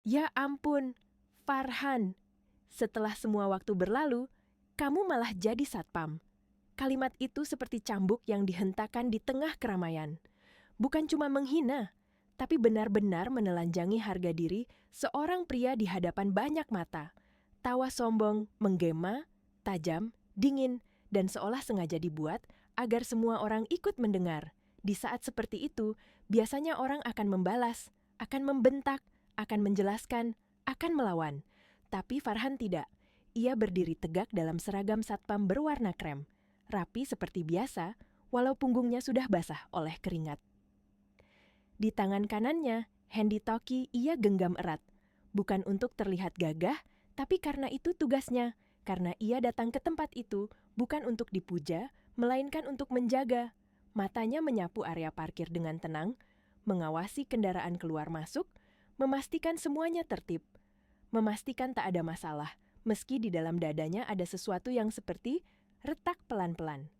Ya ampun, Farhan. Setelah semua waktu berlalu, kamu malah jadi satpam. Kalimat itu seperti cambuk yang dihentakkan di tengah keramaian. Bukan cuma menghina, tapi benar-benar menelanjangi harga diri seorang pria di hadapan banyak mata. Tawa sombong, menggema, tajam, dingin, dan seolah sengaja dibuat agar semua orang ikut mendengar. Di saat seperti itu, biasanya orang akan membalas, akan membentak, akan menjelaskan, akan melawan. Tapi Farhan tidak. Ia berdiri tegak dalam seragam satpam berwarna krem, rapi seperti biasa, walau punggungnya sudah basah oleh keringat. Di tangan kanannya, handy-talkie ia genggam erat. Bukan untuk terlihat gagah, tapi karena itu tugasnya. Karena ia datang ke tempat itu, bukan untuk dipuja, melainkan untuk menjaga. Matanya menyapu area parkir dengan tenang, mengawasi kendaraan keluar masuk, memastikan semuanya tertib, memastikan tak ada masalah, meski di dalam dadanya ada sesuatu yang seperti retak pelan-pelan.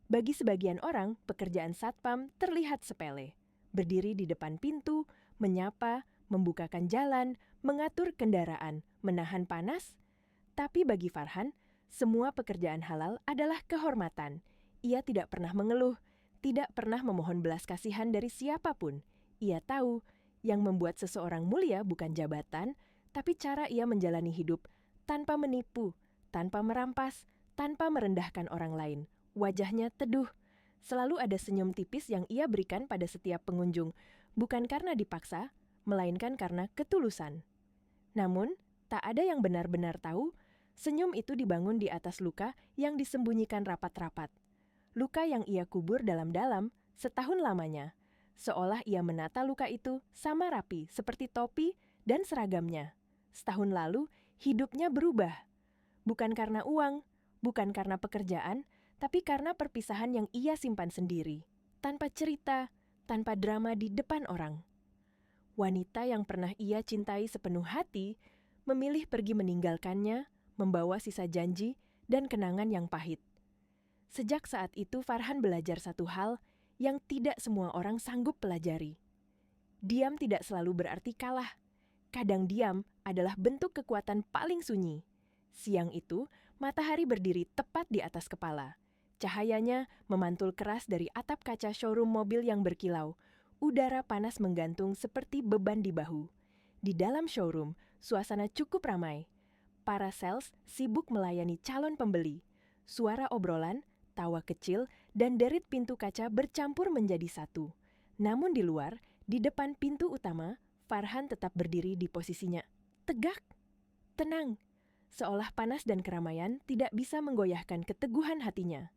Bagi sebagian orang, pekerjaan satpam terlihat sepele. Berdiri di depan pintu, menyapa, membukakan jalan, mengatur kendaraan, menahan panas. Tapi bagi Farhan, semua pekerjaan halal adalah kehormatan. Ia tidak pernah mengeluh, tidak pernah memohon belas kasihan dari siapapun. Ia tahu, yang membuat seseorang mulia bukan jabatan, tapi cara ia menjalani hidup tanpa menipu, tanpa merampas, tanpa merendahkan orang lain. Wajahnya teduh. Selalu ada senyum tipis yang ia berikan pada setiap pengunjung, bukan karena dipaksa, melainkan karena ketulusan. Namun, tak ada yang benar-benar tahu, senyum itu dibangun di atas luka yang disembunyikan rapat-rapat. Luka yang ia kubur dalam-dalam setahun lamanya, seolah ia menata luka itu sama rapi seperti topi dan seragamnya. Setahun lalu, hidupnya berubah. Bukan karena uang, bukan karena pekerjaan, tapi karena perpisahan yang ia simpan sendiri, tanpa cerita, tanpa drama di depan orang. Wanita yang pernah ia cintai sepenuh hati, memilih pergi meninggalkannya, membawa sisa janji dan kenangan yang pahit. Sejak saat itu Farhan belajar satu hal yang tidak semua orang sanggup pelajari. Diam tidak selalu berarti kalah. Kadang diam adalah bentuk kekuatan paling sunyi. Siang itu, matahari berdiri tepat di atas kepala. Cahayanya memantul keras dari atap kaca showroom mobil yang berkilau. Udara panas menggantung seperti beban di bahu. Di dalam showroom, suasana cukup ramai. Para sales sibuk melayani calon pembeli. Suara obrolan, tawa kecil, dan derit pintu kaca bercampur menjadi satu. Namun di luar, di depan pintu utama, Farhan tetap berdiri di posisinya. Tegak, tenang, seolah panas dan keramaian tidak bisa menggoyahkan keteguhan hatinya.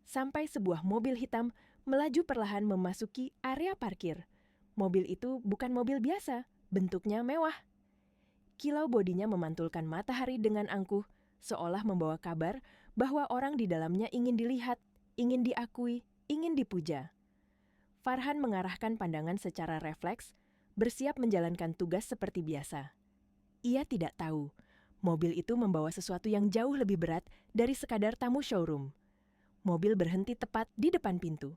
Sampai sebuah mobil hitam melaju perlahan memasuki area parkir. Mobil itu bukan mobil biasa, bentuknya mewah. Kilau bodinya memantulkan matahari dengan angkuh, seolah membawa kabar bahwa orang di dalamnya ingin dilihat, ingin diakui, ingin dipuja. Farhan mengarahkan pandangan secara refleks, bersiap menjalankan tugas seperti biasa. Ia tidak tahu, mobil itu membawa sesuatu yang jauh lebih berat dari sekadar tamu showroom. Mobil berhenti tepat di depan pintu.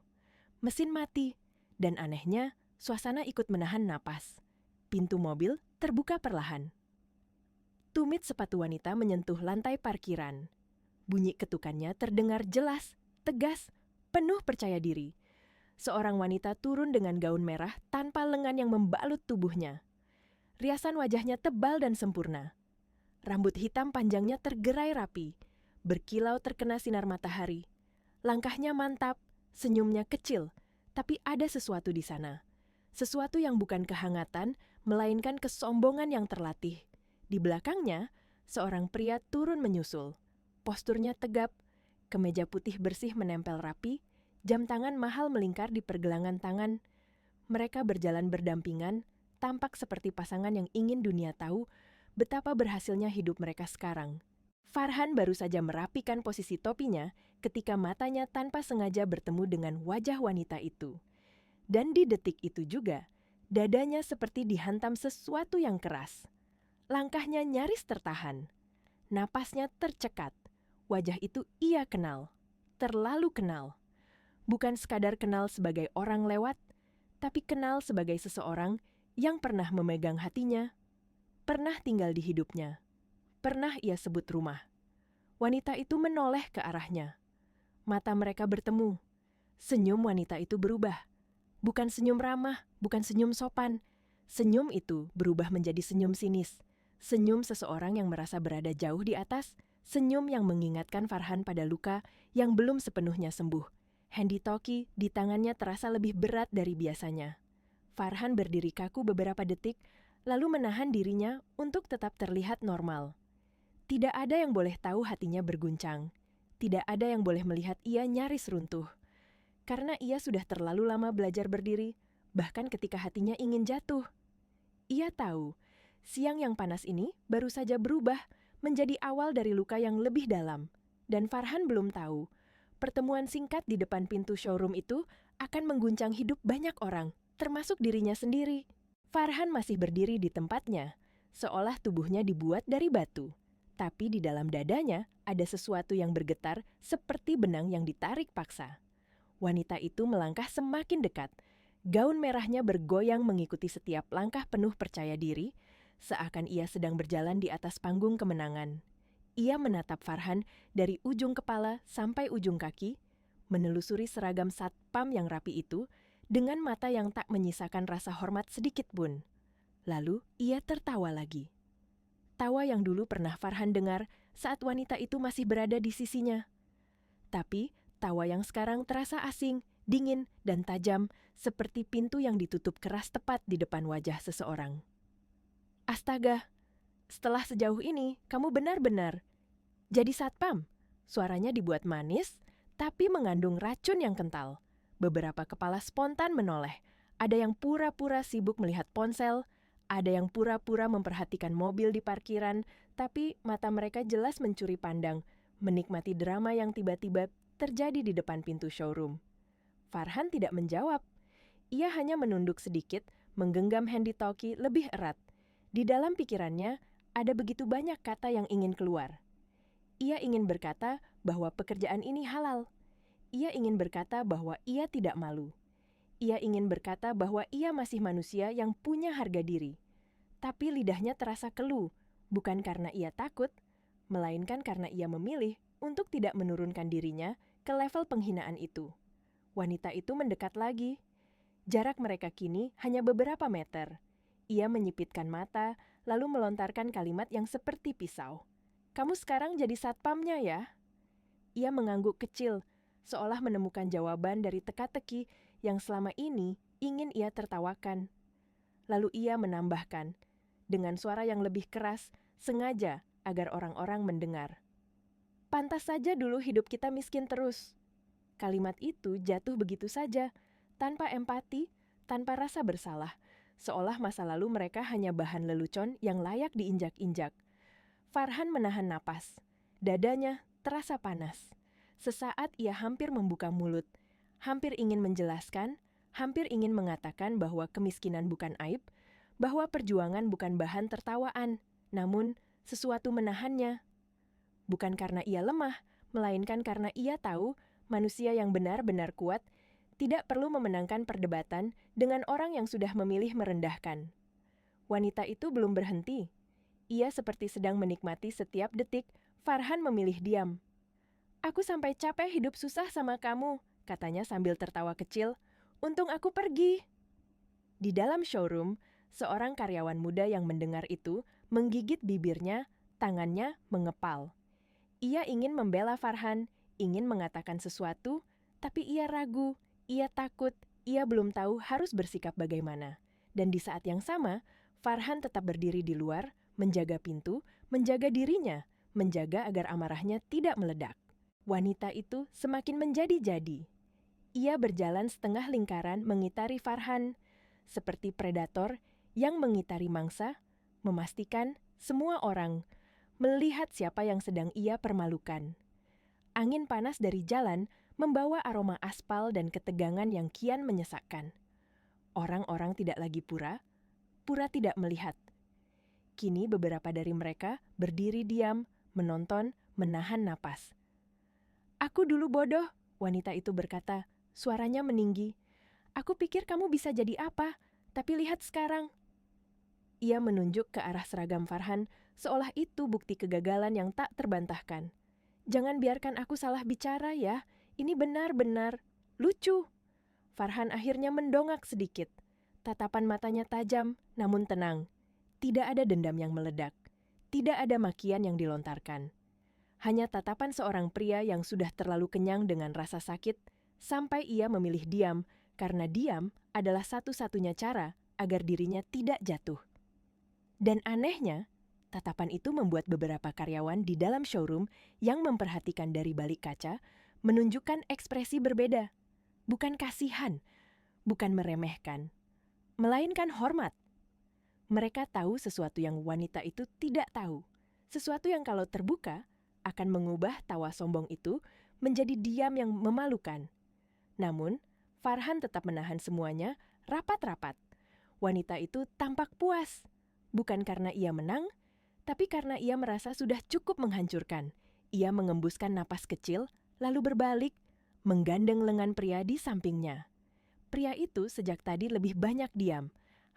Mesin mati, dan anehnya, suasana ikut menahan napas. Pintu mobil terbuka perlahan. Tumit sepatu wanita menyentuh lantai parkiran. Bunyi ketukannya terdengar jelas, tegas, penuh percaya diri. Seorang wanita turun dengan gaun merah tanpa lengan yang membalut tubuhnya. Riasan wajahnya tebal dan sempurna. Rambut hitam panjangnya tergerai rapi, berkilau terkena sinar matahari. Langkahnya mantap, senyumnya kecil, tapi ada sesuatu di sana. Sesuatu yang bukan kehangatan, melainkan kesombongan yang terlatih. Di belakangnya, seorang pria turun menyusul. Posturnya tegap, kemeja putih bersih menempel rapi, jam tangan mahal melingkar di pergelangan tangan. Mereka berjalan berdampingan, tampak seperti pasangan yang ingin dunia tahu betapa berhasilnya hidup mereka sekarang. Farhan baru saja merapikan posisi topinya ketika matanya tanpa sengaja bertemu dengan wajah wanita itu. Dan di detik itu juga, dadanya seperti dihantam sesuatu yang keras. Langkahnya nyaris tertahan. Napasnya tercekat. Wajah itu ia kenal. Terlalu kenal. Bukan sekadar kenal sebagai orang lewat, tapi kenal sebagai seseorang yang pernah memegang hatinya, pernah tinggal di hidupnya. Pernah ia sebut rumah. Wanita itu menoleh ke arahnya. Mata mereka bertemu. Senyum wanita itu berubah. Bukan senyum ramah, bukan senyum sopan. Senyum itu berubah menjadi senyum sinis. Senyum seseorang yang merasa berada jauh di atas. Senyum yang mengingatkan Farhan pada luka yang belum sepenuhnya sembuh. Handy-talkie di tangannya terasa lebih berat dari biasanya. Farhan berdiri kaku beberapa detik, lalu menahan dirinya untuk tetap terlihat normal. Tidak ada yang boleh tahu hatinya berguncang. Tidak ada yang boleh melihat ia nyaris runtuh. Karena ia sudah terlalu lama belajar berdiri, bahkan ketika hatinya ingin jatuh. Ia tahu, siang yang panas ini baru saja berubah menjadi awal dari luka yang lebih dalam. Dan Farhan belum tahu, pertemuan singkat di depan pintu showroom itu akan mengguncang hidup banyak orang, termasuk dirinya sendiri. Farhan masih berdiri di tempatnya, seolah tubuhnya dibuat dari batu. Tapi di dalam dadanya ada sesuatu yang bergetar seperti benang yang ditarik paksa. Wanita itu melangkah semakin dekat. Gaun merahnya bergoyang mengikuti setiap langkah penuh percaya diri, seakan ia sedang berjalan di atas panggung kemenangan. Ia menatap Farhan dari ujung kepala sampai ujung kaki, menelusuri seragam satpam yang rapi itu dengan mata yang tak menyisakan rasa hormat sedikit pun. Lalu ia tertawa lagi. Tawa yang dulu pernah Farhan dengar saat wanita itu masih berada di sisinya. Tapi tawa yang sekarang terasa asing, dingin, dan tajam seperti pintu yang ditutup keras tepat di depan wajah seseorang. Astaga, setelah sejauh ini kamu benar-benar jadi satpam. Suaranya dibuat manis, tapi mengandung racun yang kental. Beberapa kepala spontan menoleh. Ada yang pura-pura sibuk melihat ponsel, ada yang pura-pura memperhatikan mobil di parkiran, tapi mata mereka jelas mencuri pandang, menikmati drama yang tiba-tiba terjadi di depan pintu showroom. Farhan tidak menjawab. Ia hanya menunduk sedikit, menggenggam handy-talkie lebih erat. Di dalam pikirannya, ada begitu banyak kata yang ingin keluar. Ia ingin berkata bahwa pekerjaan ini halal. Ia ingin berkata bahwa ia tidak malu. Ia ingin berkata bahwa ia masih manusia yang punya harga diri. Tapi lidahnya terasa keluh, bukan karena ia takut, melainkan karena ia memilih untuk tidak menurunkan dirinya ke level penghinaan itu. Wanita itu mendekat lagi. Jarak mereka kini hanya beberapa meter. Ia menyipitkan mata, lalu melontarkan kalimat yang seperti pisau. "Kamu sekarang jadi satpamnya ya?" Ia mengangguk kecil, seolah menemukan jawaban dari teka-teki yang selama ini ingin ia tertawakan. Lalu ia menambahkan, dengan suara yang lebih keras, sengaja agar orang-orang mendengar. "Pantas saja dulu hidup kita miskin terus." Kalimat itu jatuh begitu saja, tanpa empati, tanpa rasa bersalah, seolah masa lalu mereka hanya bahan lelucon yang layak diinjak-injak. Farhan menahan napas. Dadanya terasa panas. Sesaat ia hampir membuka mulut, hampir ingin menjelaskan, hampir ingin mengatakan bahwa kemiskinan bukan aib, bahwa perjuangan bukan bahan tertawaan, namun sesuatu menahannya. Bukan karena ia lemah, melainkan karena ia tahu manusia yang benar-benar kuat tidak perlu memenangkan perdebatan dengan orang yang sudah memilih merendahkan. Wanita itu belum berhenti. Ia seperti sedang menikmati setiap detik Farhan memilih diam. "Aku sampai capek hidup susah sama kamu," katanya sambil tertawa kecil. "Untung aku pergi." Di dalam showroom, seorang karyawan muda yang mendengar itu menggigit bibirnya, tangannya mengepal. Ia ingin membela Farhan, ingin mengatakan sesuatu, tapi ia ragu, ia takut, ia belum tahu harus bersikap bagaimana. Dan di saat yang sama, Farhan tetap berdiri di luar, menjaga pintu, menjaga dirinya, menjaga agar amarahnya tidak meledak. Wanita itu semakin menjadi-jadi. Ia berjalan setengah lingkaran mengitari Farhan, seperti predator yang mengitari mangsa, memastikan semua orang melihat siapa yang sedang ia permalukan. Angin panas dari jalan membawa aroma aspal dan ketegangan yang kian menyesakkan. Orang-orang tidak lagi pura tidak melihat. Kini beberapa dari mereka berdiri diam, menonton, menahan napas. "Aku dulu bodoh," wanita itu berkata, suaranya meninggi. "Aku pikir kamu bisa jadi apa, tapi lihat sekarang." Ia menunjuk ke arah seragam Farhan, seolah itu bukti kegagalan yang tak terbantahkan. Jangan biarkan aku salah bicara ya, ini benar-benar lucu. Farhan akhirnya mendongak sedikit. Tatapan matanya tajam, namun tenang. Tidak ada dendam yang meledak. Tidak ada makian yang dilontarkan. Hanya tatapan seorang pria yang sudah terlalu kenyang dengan rasa sakit, sampai ia memilih diam, karena diam adalah satu-satunya cara agar dirinya tidak jatuh. Dan anehnya, tatapan itu membuat beberapa karyawan di dalam showroom yang memperhatikan dari balik kaca menunjukkan ekspresi berbeda. Bukan kasihan, bukan meremehkan, melainkan hormat. Mereka tahu sesuatu yang wanita itu tidak tahu, sesuatu yang kalau terbuka akan mengubah tawa sombong itu menjadi diam yang memalukan. Namun, Farhan tetap menahan semuanya rapat-rapat. Wanita itu tampak puas, bukan karena ia menang, tapi karena ia merasa sudah cukup menghancurkan. Ia mengembuskan napas kecil, lalu berbalik, menggandeng lengan pria di sampingnya. Pria itu sejak tadi lebih banyak diam,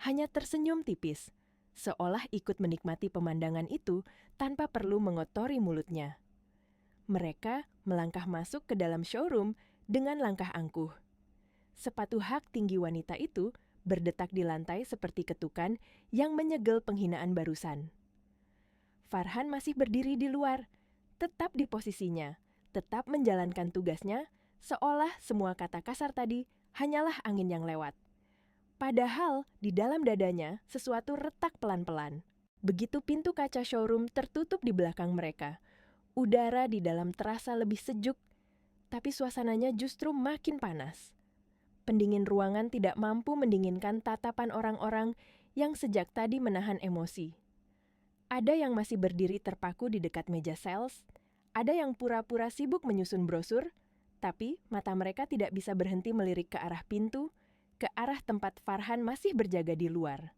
hanya tersenyum tipis, seolah ikut menikmati pemandangan itu tanpa perlu mengotori mulutnya. Mereka melangkah masuk ke dalam showroom dengan langkah angkuh. Sepatu hak tinggi wanita itu berdetak di lantai seperti ketukan yang menyegel penghinaan barusan. Farhan masih berdiri di luar, tetap di posisinya, tetap menjalankan tugasnya, seolah semua kata kasar tadi hanyalah angin yang lewat. Padahal di dalam dadanya sesuatu retak pelan-pelan. Begitu pintu kaca showroom tertutup di belakang mereka, udara di dalam terasa lebih sejuk, tapi suasananya justru makin panas. Pendingin ruangan tidak mampu mendinginkan tatapan orang-orang yang sejak tadi menahan emosi. Ada yang masih berdiri terpaku di dekat meja sales, ada yang pura-pura sibuk menyusun brosur, tapi mata mereka tidak bisa berhenti melirik ke arah pintu, ke arah tempat Farhan masih berjaga di luar.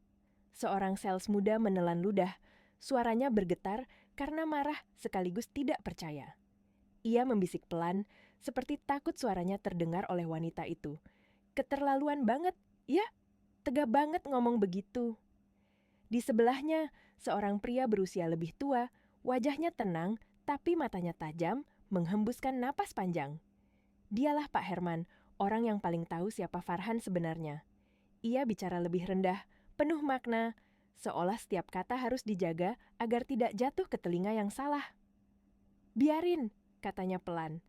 Seorang sales muda menelan ludah, suaranya bergetar karena marah sekaligus tidak percaya. Ia membisik pelan, seperti takut suaranya terdengar oleh wanita itu. Keterlaluan banget, ya, tega banget ngomong begitu. Di sebelahnya, seorang pria berusia lebih tua, wajahnya tenang, tapi matanya tajam, menghembuskan napas panjang. Dialah Pak Herman, orang yang paling tahu siapa Farhan sebenarnya. Ia bicara lebih rendah, penuh makna, seolah setiap kata harus dijaga agar tidak jatuh ke telinga yang salah. "Biarin," katanya pelan.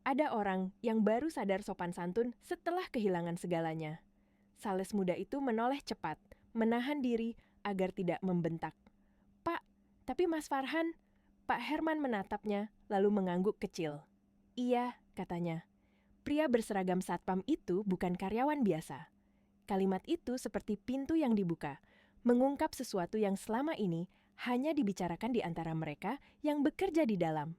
Ada orang yang baru sadar sopan santun setelah kehilangan segalanya. Sales muda itu menoleh cepat, menahan diri agar tidak membentak. "Pak, tapi Mas Farhan..." Pak Herman menatapnya, lalu mengangguk kecil. "Iya," katanya. Pria berseragam satpam itu bukan karyawan biasa. Kalimat itu seperti pintu yang dibuka, mengungkap sesuatu yang selama ini hanya dibicarakan di antara mereka yang bekerja di dalam.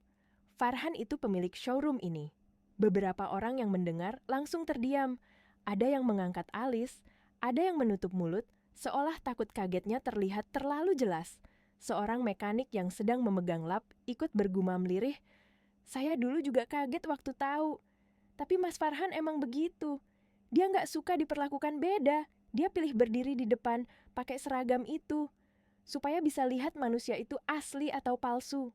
Farhan itu pemilik showroom ini. Beberapa orang yang mendengar langsung terdiam. Ada yang mengangkat alis, ada yang menutup mulut, seolah takut kagetnya terlihat terlalu jelas. Seorang mekanik yang sedang memegang lap ikut bergumam lirih, "Saya dulu juga kaget waktu tahu. Tapi Mas Farhan emang begitu. Dia nggak suka diperlakukan beda. Dia pilih berdiri di depan, pakai seragam itu, supaya bisa lihat manusia itu asli atau palsu."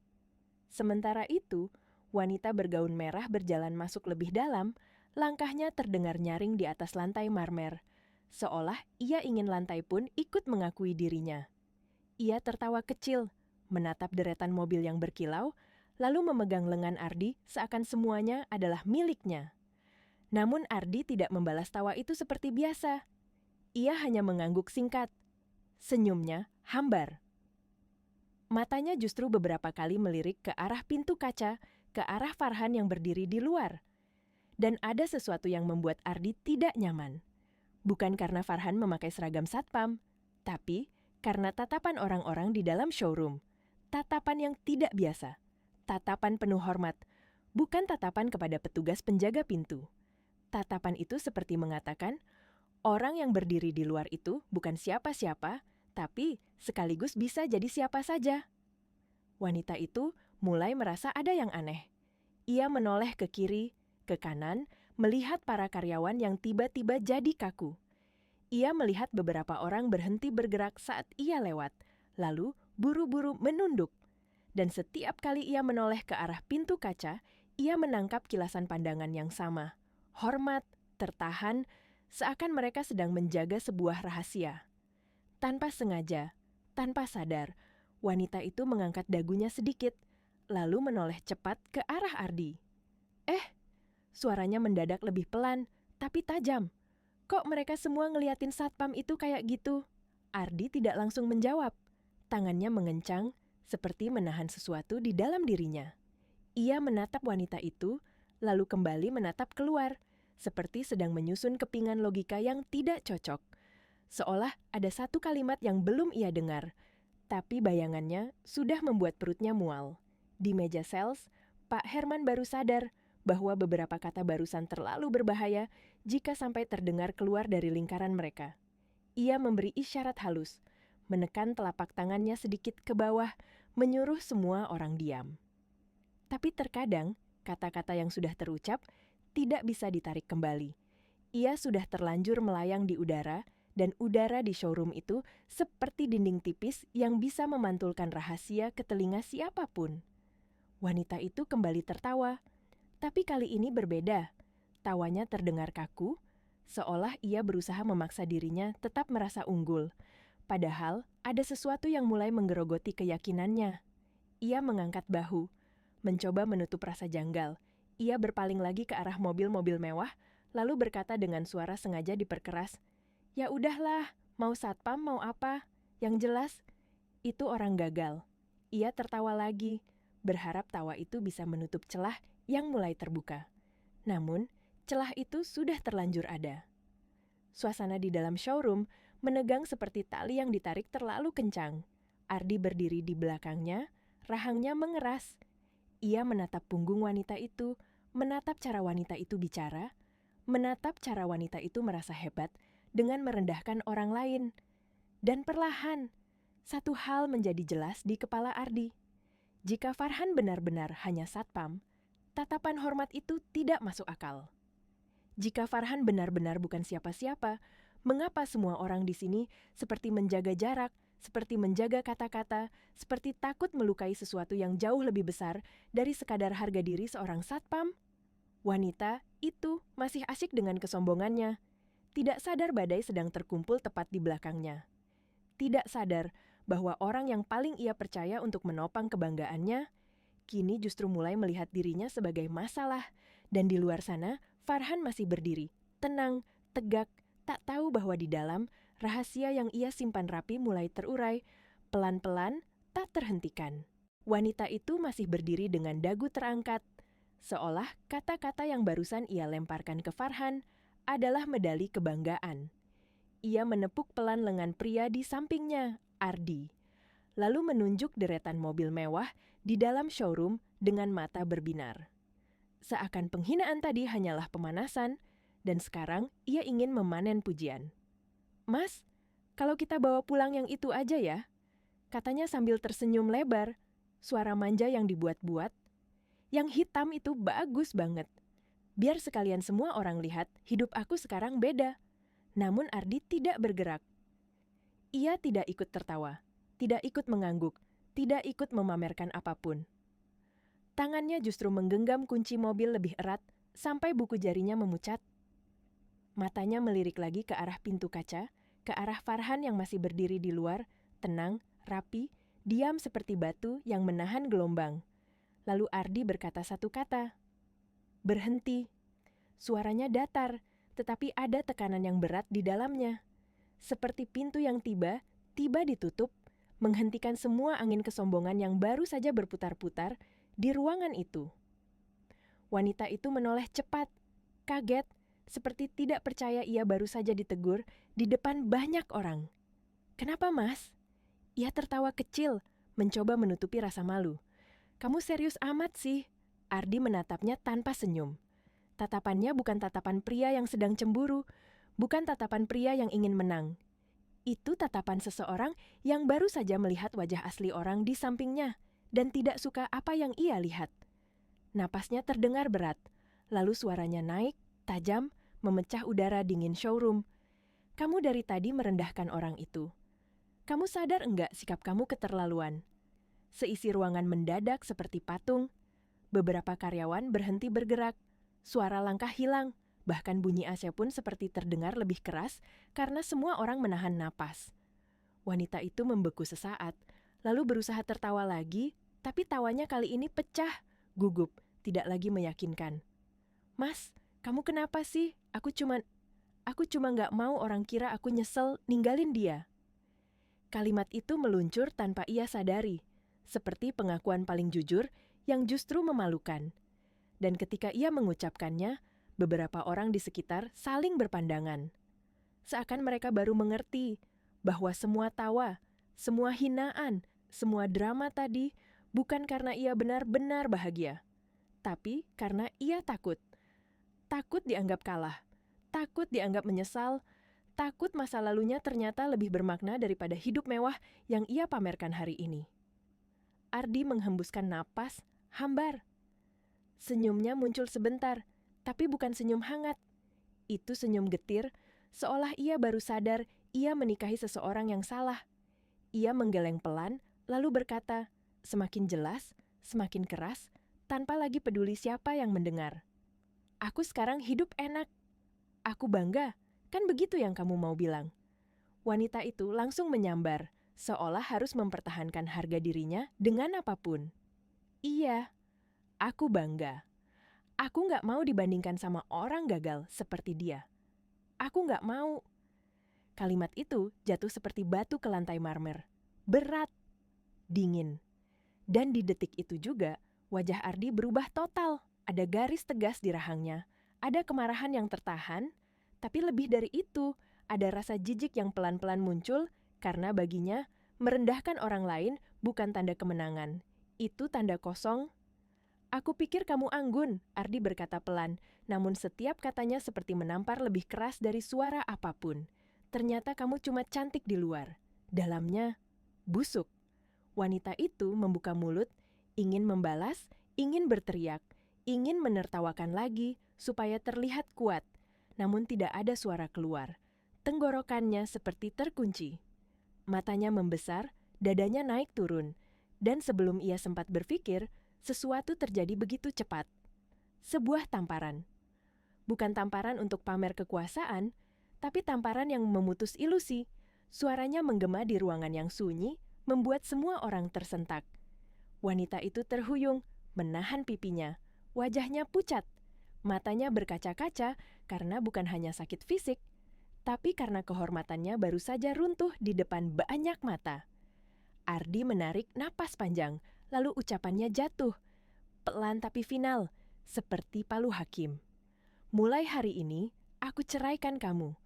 Sementara itu, wanita bergaun merah berjalan masuk lebih dalam, langkahnya terdengar nyaring di atas lantai marmer, seolah ia ingin lantai pun ikut mengakui dirinya. Ia tertawa kecil, menatap deretan mobil yang berkilau, lalu memegang lengan Ardi seakan semuanya adalah miliknya. Namun Ardi tidak membalas tawa itu seperti biasa. Ia hanya mengangguk singkat. Senyumnya hambar. Matanya justru beberapa kali melirik ke arah pintu kaca, ke arah Farhan yang berdiri di luar. Dan ada sesuatu yang membuat Ardi tidak nyaman. Bukan karena Farhan memakai seragam satpam, tapi karena tatapan orang-orang di dalam showroom. Tatapan yang tidak biasa. Tatapan penuh hormat. Bukan tatapan kepada petugas penjaga pintu. Tatapan itu seperti mengatakan, orang yang berdiri di luar itu bukan siapa-siapa, tapi sekaligus bisa jadi siapa saja. Wanita itu mulai merasa ada yang aneh. Ia menoleh ke kiri, ke kanan, melihat para karyawan yang tiba-tiba jadi kaku. Ia melihat beberapa orang berhenti bergerak saat ia lewat, lalu buru-buru menunduk. Dan setiap kali ia menoleh ke arah pintu kaca, ia menangkap kilasan pandangan yang sama. Hormat, tertahan, seakan mereka sedang menjaga sebuah rahasia. Tanpa sengaja, tanpa sadar, wanita itu mengangkat dagunya sedikit, lalu menoleh cepat ke arah Ardi. Suaranya mendadak lebih pelan, tapi tajam. Kok mereka semua ngeliatin satpam itu kayak gitu? Ardi tidak langsung menjawab. Tangannya mengencang, seperti menahan sesuatu di dalam dirinya. Ia menatap wanita itu, lalu kembali menatap keluar, seperti sedang menyusun kepingan logika yang tidak cocok. Seolah ada satu kalimat yang belum ia dengar, tapi bayangannya sudah membuat perutnya mual. Di meja sales, Pak Herman baru sadar bahwa beberapa kata barusan terlalu berbahaya jika sampai terdengar keluar dari lingkaran mereka. Ia memberi isyarat halus, menekan telapak tangannya sedikit ke bawah, menyuruh semua orang diam. Tapi terkadang, kata-kata yang sudah terucap tidak bisa ditarik kembali. Ia sudah terlanjur melayang di udara, dan udara di showroom itu seperti dinding tipis yang bisa memantulkan rahasia ke telinga siapapun. Wanita itu kembali tertawa. Tapi kali ini berbeda. Tawanya terdengar kaku, seolah ia berusaha memaksa dirinya tetap merasa unggul. Padahal ada sesuatu yang mulai menggerogoti keyakinannya. Ia mengangkat bahu, mencoba menutup rasa janggal. Ia berpaling lagi ke arah mobil-mobil mewah, lalu berkata dengan suara sengaja diperkeras, "Ya udahlah, mau satpam mau apa? Yang jelas, itu orang gagal." Ia tertawa lagi, berharap tawa itu bisa menutup celah yang mulai terbuka. Namun, celah itu sudah terlanjur ada. Suasana di dalam showroom menegang seperti tali yang ditarik terlalu kencang. Ardi berdiri di belakangnya, rahangnya mengeras. Ia menatap punggung wanita itu, menatap cara wanita itu bicara, menatap cara wanita itu merasa hebat dengan merendahkan orang lain. Dan perlahan, satu hal menjadi jelas di kepala Ardi. Jika Farhan benar-benar hanya satpam, tatapan hormat itu tidak masuk akal. Jika Farhan benar-benar bukan siapa-siapa, mengapa semua orang di sini seperti menjaga jarak, seperti menjaga kata-kata, seperti takut melukai sesuatu yang jauh lebih besar dari sekadar harga diri seorang satpam? Wanita itu masih asyik dengan kesombongannya, tidak sadar badai sedang terkumpul tepat di belakangnya. Tidak sadar bahwa orang yang paling ia percaya untuk menopang kebanggaannya, kini justru mulai melihat dirinya sebagai masalah, dan di luar sana, Farhan masih berdiri, tenang, tegak, tak tahu bahwa di dalam, rahasia yang ia simpan rapi mulai terurai, pelan-pelan, tak terhentikan. Wanita itu masih berdiri dengan dagu terangkat, seolah kata-kata yang barusan ia lemparkan ke Farhan adalah medali kebanggaan. Ia menepuk pelan lengan pria di sampingnya, Ardi, lalu menunjuk deretan mobil mewah di dalam showroom dengan mata berbinar. Seakan penghinaan tadi hanyalah pemanasan, dan sekarang ia ingin memanen pujian. "Mas, kalau kita bawa pulang yang itu aja ya," katanya sambil tersenyum lebar, suara manja yang dibuat-buat. "Yang hitam itu bagus banget. Biar sekalian semua orang lihat hidup aku sekarang beda." Namun Ardi tidak bergerak. Ia tidak ikut tertawa, tidak ikut mengangguk, tidak ikut memamerkan apapun. Tangannya justru menggenggam kunci mobil lebih erat sampai buku jarinya memucat. Matanya melirik lagi ke arah pintu kaca, ke arah Farhan yang masih berdiri di luar, tenang, rapi, diam seperti batu yang menahan gelombang. Lalu Ardi berkata satu kata, "Berhenti." Suaranya datar, tetapi ada tekanan yang berat di dalamnya. Seperti pintu yang tiba ditutup, menghentikan semua angin kesombongan yang baru saja berputar-putar di ruangan itu. Wanita itu menoleh cepat, kaget, seperti tidak percaya ia baru saja ditegur di depan banyak orang. "Kenapa, Mas?" Ia tertawa kecil, mencoba menutupi rasa malu. "Kamu serius amat sih." Ardi menatapnya tanpa senyum. Tatapannya bukan tatapan pria yang sedang cemburu, bukan tatapan pria yang ingin menang. Itu tatapan seseorang yang baru saja melihat wajah asli orang di sampingnya dan tidak suka apa yang ia lihat. Napasnya terdengar berat, lalu suaranya naik, tajam, memecah udara dingin showroom. Kamu dari tadi merendahkan orang itu. Kamu sadar enggak sikap kamu keterlaluan? Seisi ruangan mendadak seperti patung. Beberapa karyawan berhenti bergerak. Suara langkah hilang. Bahkan bunyi AC pun seperti terdengar lebih keras karena semua orang menahan napas. Wanita itu membeku sesaat, lalu berusaha tertawa lagi, tapi tawanya kali ini pecah, gugup, tidak lagi meyakinkan. "Mas, kamu kenapa sih? Aku cuma nggak mau orang kira aku nyesel ninggalin dia." Kalimat itu meluncur tanpa ia sadari, seperti pengakuan paling jujur yang justru memalukan. Dan ketika ia mengucapkannya, beberapa orang di sekitar saling berpandangan. Seakan mereka baru mengerti bahwa semua tawa, semua hinaan, semua drama tadi bukan karena ia benar-benar bahagia, tapi karena ia takut. Takut dianggap kalah, takut dianggap menyesal, takut masa lalunya ternyata lebih bermakna daripada hidup mewah yang ia pamerkan hari ini. Ardi menghembuskan napas, hambar. Senyumnya muncul sebentar, tapi bukan senyum hangat. Itu senyum getir, seolah ia baru sadar ia menikahi seseorang yang salah. Ia menggeleng pelan, lalu berkata, semakin jelas, semakin keras, tanpa lagi peduli siapa yang mendengar. "Aku sekarang hidup enak. Aku bangga, kan begitu yang kamu mau bilang?" Wanita itu langsung menyambar, seolah harus mempertahankan harga dirinya dengan apapun. "Iya, aku bangga. Aku nggak mau dibandingkan sama orang gagal seperti dia. Aku nggak mau." Kalimat itu jatuh seperti batu ke lantai marmer. Berat, dingin. Dan di detik itu juga, wajah Ardi berubah total. Ada garis tegas di rahangnya, ada kemarahan yang tertahan, tapi lebih dari itu, ada rasa jijik yang pelan-pelan muncul karena baginya, merendahkan orang lain bukan tanda kemenangan. Itu tanda kosong. "Aku pikir kamu anggun," Ardi berkata pelan, namun setiap katanya seperti menampar lebih keras dari suara apapun. "Ternyata kamu cuma cantik di luar. Dalamnya, busuk." Wanita itu membuka mulut, ingin membalas, ingin berteriak, ingin menertawakan lagi supaya terlihat kuat, namun tidak ada suara keluar. Tenggorokannya seperti terkunci. Matanya membesar, dadanya naik turun, dan sebelum ia sempat berpikir, sesuatu terjadi begitu cepat. Sebuah tamparan. Bukan tamparan untuk pamer kekuasaan, tapi tamparan yang memutus ilusi. Suaranya menggema di ruangan yang sunyi, membuat semua orang tersentak. Wanita itu terhuyung, menahan pipinya. Wajahnya pucat. Matanya berkaca-kaca karena bukan hanya sakit fisik, tapi karena kehormatannya baru saja runtuh di depan banyak mata. Ardi menarik napas panjang, lalu ucapannya jatuh. Pelan tapi final, seperti palu hakim. "Mulai hari ini, aku ceraikan kamu."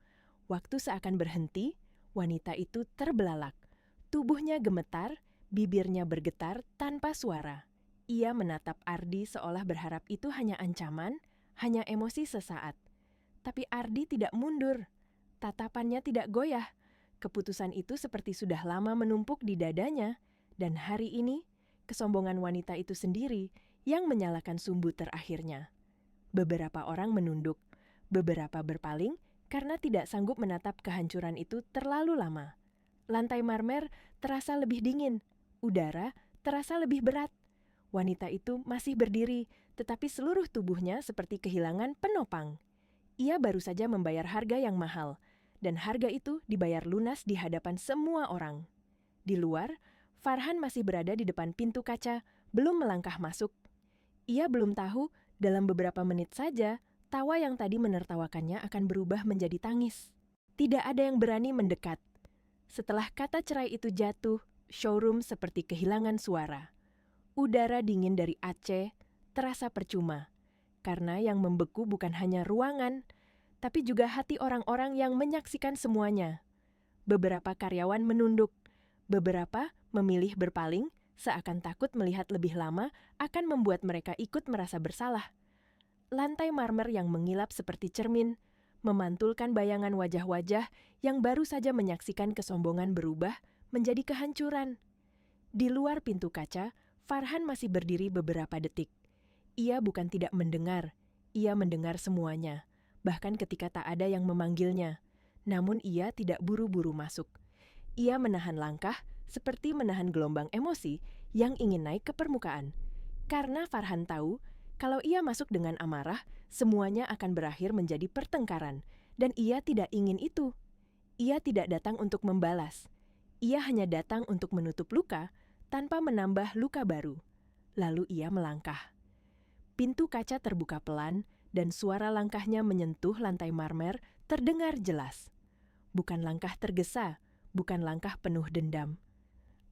Waktu seakan berhenti, wanita itu terbelalak. Tubuhnya gemetar, bibirnya bergetar tanpa suara. Ia menatap Ardi seolah berharap itu hanya ancaman, hanya emosi sesaat. Tapi Ardi tidak mundur. Tatapannya tidak goyah. Keputusan itu seperti sudah lama menumpuk di dadanya. Dan hari ini, kesombongan wanita itu sendiri yang menyalakan sumbu terakhirnya. Beberapa orang menunduk, beberapa berpaling, karena tidak sanggup menatap kehancuran itu terlalu lama. Lantai marmer terasa lebih dingin, udara terasa lebih berat. Wanita itu masih berdiri, tetapi seluruh tubuhnya seperti kehilangan penopang. Ia baru saja membayar harga yang mahal, dan harga itu dibayar lunas di hadapan semua orang. Di luar, Farhan masih berada di depan pintu kaca, belum melangkah masuk. Ia belum tahu, dalam beberapa menit saja, tawa yang tadi menertawakannya akan berubah menjadi tangis. Tidak ada yang berani mendekat. Setelah kata cerai itu jatuh, showroom seperti kehilangan suara. Udara dingin dari Aceh terasa percuma, karena yang membeku bukan hanya ruangan, tapi juga hati orang-orang yang menyaksikan semuanya. Beberapa karyawan menunduk, beberapa memilih berpaling, seakan takut melihat lebih lama akan membuat mereka ikut merasa bersalah. Lantai marmer yang mengilap seperti cermin, memantulkan bayangan wajah-wajah yang baru saja menyaksikan kesombongan berubah menjadi kehancuran. Di luar pintu kaca, Farhan masih berdiri beberapa detik. Ia bukan tidak mendengar, ia mendengar semuanya, bahkan ketika tak ada yang memanggilnya. Namun ia tidak buru-buru masuk. Ia menahan langkah seperti menahan gelombang emosi yang ingin naik ke permukaan. Karena Farhan tahu, kalau ia masuk dengan amarah, semuanya akan berakhir menjadi pertengkaran. Dan ia tidak ingin itu. Ia tidak datang untuk membalas. Ia hanya datang untuk menutup luka tanpa menambah luka baru. Lalu ia melangkah. Pintu kaca terbuka pelan dan suara langkahnya menyentuh lantai marmer terdengar jelas. Bukan langkah tergesa, bukan langkah penuh dendam.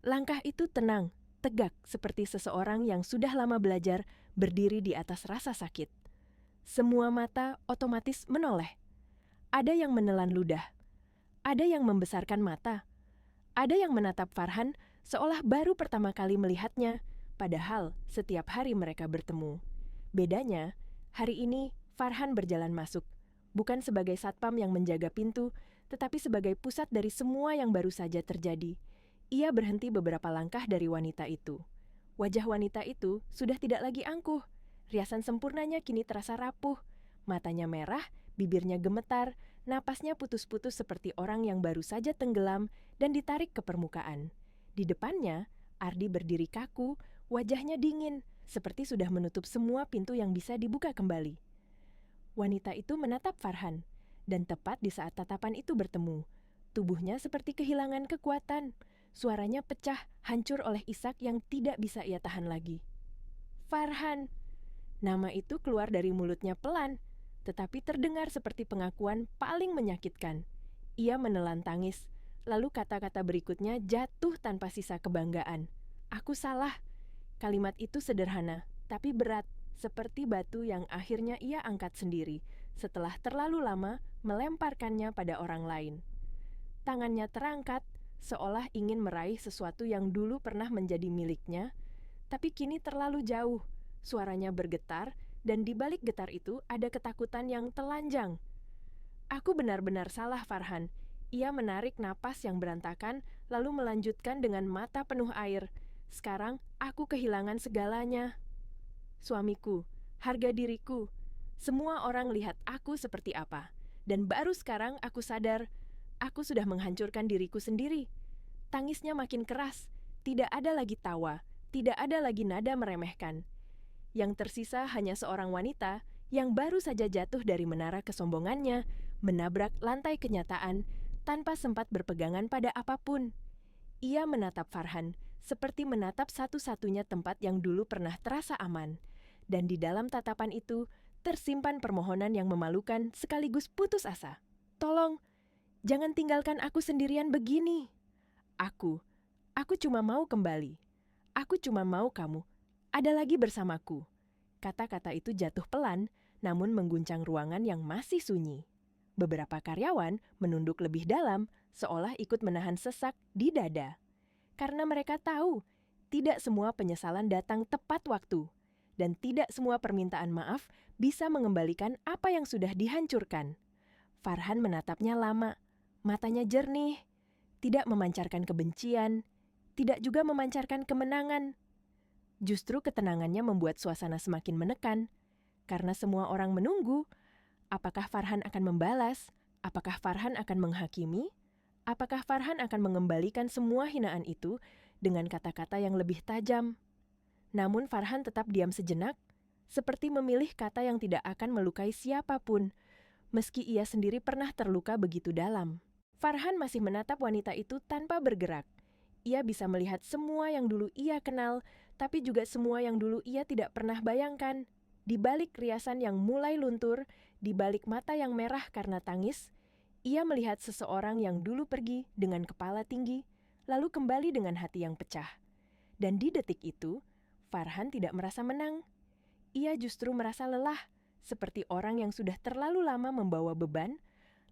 Langkah itu tenang, tegak seperti seseorang yang sudah lama belajar berdiri di atas rasa sakit. Semua mata otomatis menoleh. Ada yang menelan ludah. Ada yang membesarkan mata. Ada yang menatap Farhan seolah baru pertama kali melihatnya, padahal setiap hari mereka bertemu. Bedanya, hari ini Farhan berjalan masuk, bukan sebagai satpam yang menjaga pintu, tetapi sebagai pusat dari semua yang baru saja terjadi. Ia berhenti beberapa langkah dari wanita itu. Wajah wanita itu sudah tidak lagi angkuh. Riasan sempurnanya kini terasa rapuh. Matanya merah, bibirnya gemetar, napasnya putus-putus seperti orang yang baru saja tenggelam dan ditarik ke permukaan. Di depannya, Ardi berdiri kaku, wajahnya dingin, seperti sudah menutup semua pintu yang bisa dibuka kembali. Wanita itu menatap Farhan. Dan tepat di saat tatapan itu bertemu, tubuhnya seperti kehilangan kekuatan. Suaranya pecah, hancur oleh isak yang tidak bisa ia tahan lagi. Farhan. Nama itu keluar dari mulutnya pelan, tetapi terdengar seperti pengakuan paling menyakitkan. Ia menelan tangis, lalu kata-kata berikutnya jatuh tanpa sisa kebanggaan. Aku salah. Kalimat itu sederhana, tapi berat, seperti batu yang akhirnya ia angkat sendiri setelah terlalu lama melemparkannya pada orang lain. Tangannya terangkat, seolah ingin meraih sesuatu yang dulu pernah menjadi miliknya, tapi kini terlalu jauh. Suaranya bergetar, dan di balik getar itu ada ketakutan yang telanjang. Aku benar-benar salah, Farhan. Ia menarik napas yang berantakan, lalu melanjutkan dengan mata penuh air. Sekarang aku kehilangan segalanya. Suamiku, harga diriku. Semua orang lihat aku seperti apa. Dan baru sekarang aku sadar, aku sudah menghancurkan diriku sendiri. Tangisnya makin keras, tidak ada lagi tawa, tidak ada lagi nada meremehkan. Yang tersisa hanya seorang wanita yang baru saja jatuh dari menara kesombongannya, menabrak lantai kenyataan tanpa sempat berpegangan pada apapun. Ia menatap Farhan, seperti menatap satu-satunya tempat yang dulu pernah terasa aman. Dan di dalam tatapan itu, tersimpan permohonan yang memalukan sekaligus putus asa. Tolong, jangan tinggalkan aku sendirian begini. Aku cuma mau kembali. Aku cuma mau kamu ada lagi bersamaku. Kata-kata itu jatuh pelan, namun mengguncang ruangan yang masih sunyi. Beberapa karyawan menunduk lebih dalam, seolah ikut menahan sesak di dada. Karena mereka tahu, tidak semua penyesalan datang tepat waktu. Dan tidak semua permintaan maaf bisa mengembalikan apa yang sudah dihancurkan. Farhan menatapnya lama, matanya jernih, tidak memancarkan kebencian, tidak juga memancarkan kemenangan. Justru ketenangannya membuat suasana semakin menekan, karena semua orang menunggu, apakah Farhan akan membalas, apakah Farhan akan menghakimi, apakah Farhan akan mengembalikan semua hinaan itu dengan kata-kata yang lebih tajam. Namun Farhan tetap diam sejenak, seperti memilih kata yang tidak akan melukai siapapun, meski ia sendiri pernah terluka begitu dalam. Farhan masih menatap wanita itu tanpa bergerak. Ia bisa melihat semua yang dulu ia kenal, tapi juga semua yang dulu ia tidak pernah bayangkan. Di balik riasan yang mulai luntur, di balik mata yang merah karena tangis, ia melihat seseorang yang dulu pergi dengan kepala tinggi, lalu kembali dengan hati yang pecah. Dan di detik itu, Farhan tidak merasa menang. Ia justru merasa lelah, seperti orang yang sudah terlalu lama membawa beban,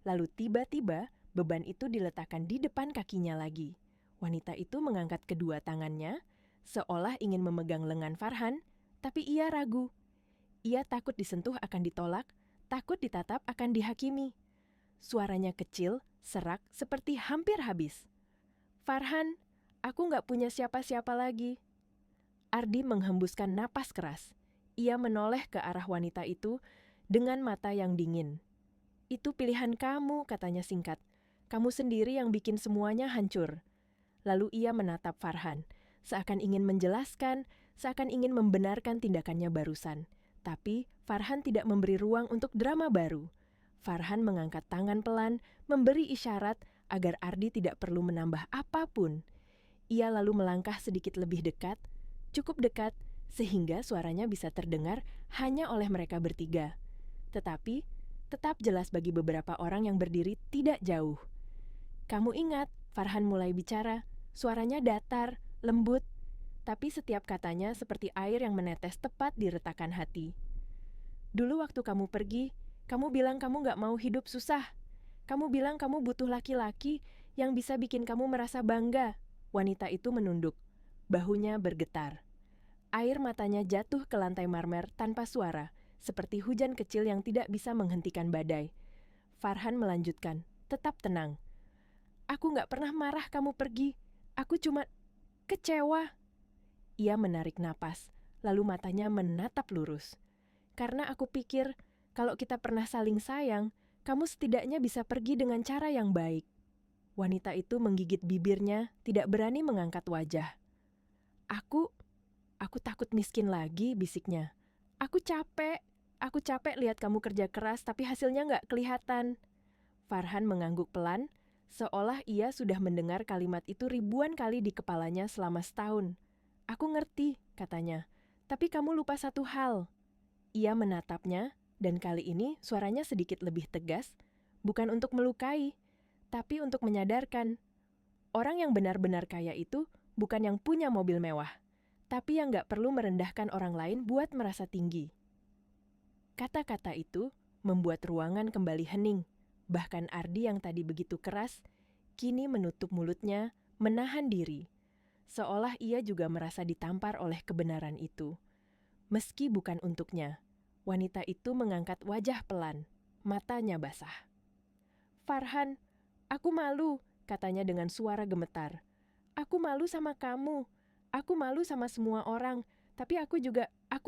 lalu tiba-tiba beban itu diletakkan di depan kakinya lagi. Wanita itu mengangkat kedua tangannya, seolah ingin memegang lengan Farhan, tapi ia ragu. Ia takut disentuh akan ditolak, takut ditatap akan dihakimi. Suaranya kecil, serak, seperti hampir habis. Farhan, aku nggak punya siapa-siapa lagi. Ardi menghembuskan napas keras. Ia menoleh ke arah wanita itu dengan mata yang dingin. Itu pilihan kamu, katanya singkat. Kamu sendiri yang bikin semuanya hancur. Lalu ia menatap Farhan, seakan ingin menjelaskan, seakan ingin membenarkan tindakannya barusan. Tapi Farhan tidak memberi ruang untuk drama baru. Farhan mengangkat tangan pelan, memberi isyarat agar Ardi tidak perlu menambah apapun. Ia lalu melangkah sedikit lebih dekat, cukup dekat, sehingga suaranya bisa terdengar hanya oleh mereka bertiga. Tetapi, tetap jelas bagi beberapa orang yang berdiri tidak jauh. Kamu ingat, Farhan mulai bicara, suaranya datar, lembut, tapi setiap katanya seperti air yang menetes tepat di retakan hati. Dulu waktu kamu pergi, kamu bilang kamu gak mau hidup susah. Kamu bilang kamu butuh laki-laki yang bisa bikin kamu merasa bangga. Wanita itu menunduk, bahunya bergetar. Air matanya jatuh ke lantai marmer tanpa suara, seperti hujan kecil yang tidak bisa menghentikan badai. Farhan melanjutkan, tetap tenang. Aku gak pernah marah kamu pergi. Aku cuma kecewa. Ia menarik napas, lalu matanya menatap lurus. Karena aku pikir, kalau kita pernah saling sayang, kamu setidaknya bisa pergi dengan cara yang baik. Wanita itu menggigit bibirnya, tidak berani mengangkat wajah. Aku takut miskin lagi, bisiknya. Aku capek lihat kamu kerja keras tapi hasilnya nggak kelihatan. Farhan mengangguk pelan, seolah ia sudah mendengar kalimat itu ribuan kali di kepalanya selama setahun. Aku ngerti, katanya, tapi kamu lupa satu hal. Ia menatapnya, dan kali ini suaranya sedikit lebih tegas, bukan untuk melukai, tapi untuk menyadarkan. Orang yang benar-benar kaya itu bukan yang punya mobil mewah, tapi yang gak perlu merendahkan orang lain buat merasa tinggi. Kata-kata itu membuat ruangan kembali hening. Bahkan Ardi yang tadi begitu keras, kini menutup mulutnya, menahan diri. Seolah ia juga merasa ditampar oleh kebenaran itu. Meski bukan untuknya, wanita itu mengangkat wajah pelan, matanya basah. Farhan, aku malu, katanya dengan suara gemetar. Aku malu sama kamu. Aku malu sama semua orang, tapi aku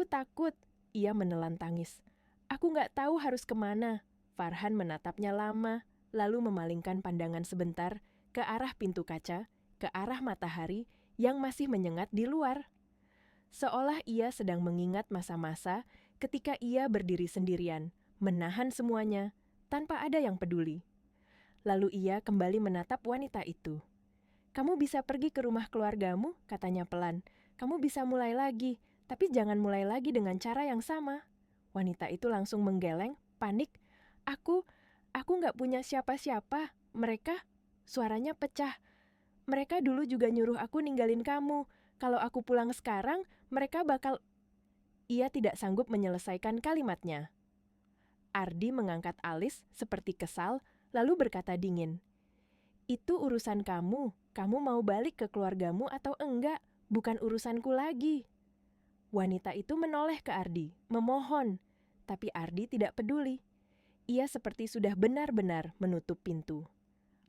takut. Ia menelan tangis. Aku gak tahu harus kemana. Farhan menatapnya lama, lalu memalingkan pandangan sebentar ke arah pintu kaca, ke arah matahari yang masih menyengat di luar. Seolah ia sedang mengingat masa-masa ketika ia berdiri sendirian, menahan semuanya, tanpa ada yang peduli. Lalu ia kembali menatap wanita itu. Kamu bisa pergi ke rumah keluargamu, katanya pelan. Kamu bisa mulai lagi, tapi jangan mulai lagi dengan cara yang sama. Wanita itu langsung menggeleng, panik. Aku gak punya siapa-siapa. Mereka, suaranya pecah. Mereka dulu juga nyuruh aku ninggalin kamu. Kalau aku pulang sekarang, mereka bakal... Ia tidak sanggup menyelesaikan kalimatnya. Ardi mengangkat alis seperti kesal, lalu berkata dingin. Itu urusan kamu. Kamu mau balik ke keluargamu atau enggak? Bukan urusanku lagi. Wanita itu menoleh ke Ardi, memohon. Tapi Ardi tidak peduli. Ia seperti sudah benar-benar menutup pintu.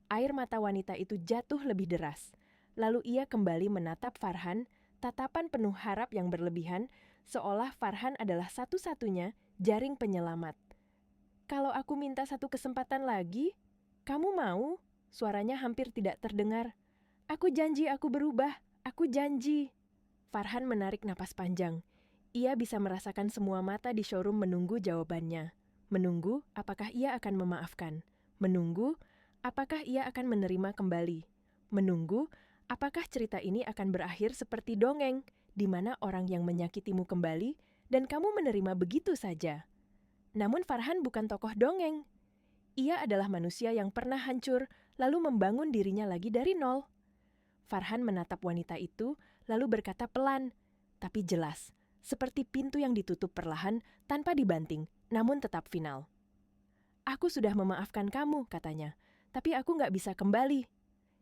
Air mata wanita itu jatuh lebih deras. Lalu ia kembali menatap Farhan, tatapan penuh harap yang berlebihan, seolah Farhan adalah satu-satunya jaring penyelamat. Kalau aku minta satu kesempatan lagi, kamu mau? Suaranya hampir tidak terdengar. Aku janji aku berubah, aku janji. Farhan menarik napas panjang. Ia bisa merasakan semua mata di showroom menunggu jawabannya. Menunggu apakah ia akan memaafkan. Menunggu apakah ia akan menerima kembali. Menunggu apakah cerita ini akan berakhir seperti dongeng, di mana orang yang menyakitimu kembali dan kamu menerima begitu saja. Namun Farhan bukan tokoh dongeng. Ia adalah manusia yang pernah hancur, lalu membangun dirinya lagi dari nol. Farhan menatap wanita itu, lalu berkata pelan, tapi jelas, seperti pintu yang ditutup perlahan tanpa dibanting, namun tetap final. Aku sudah memaafkan kamu, katanya, tapi aku gak bisa kembali.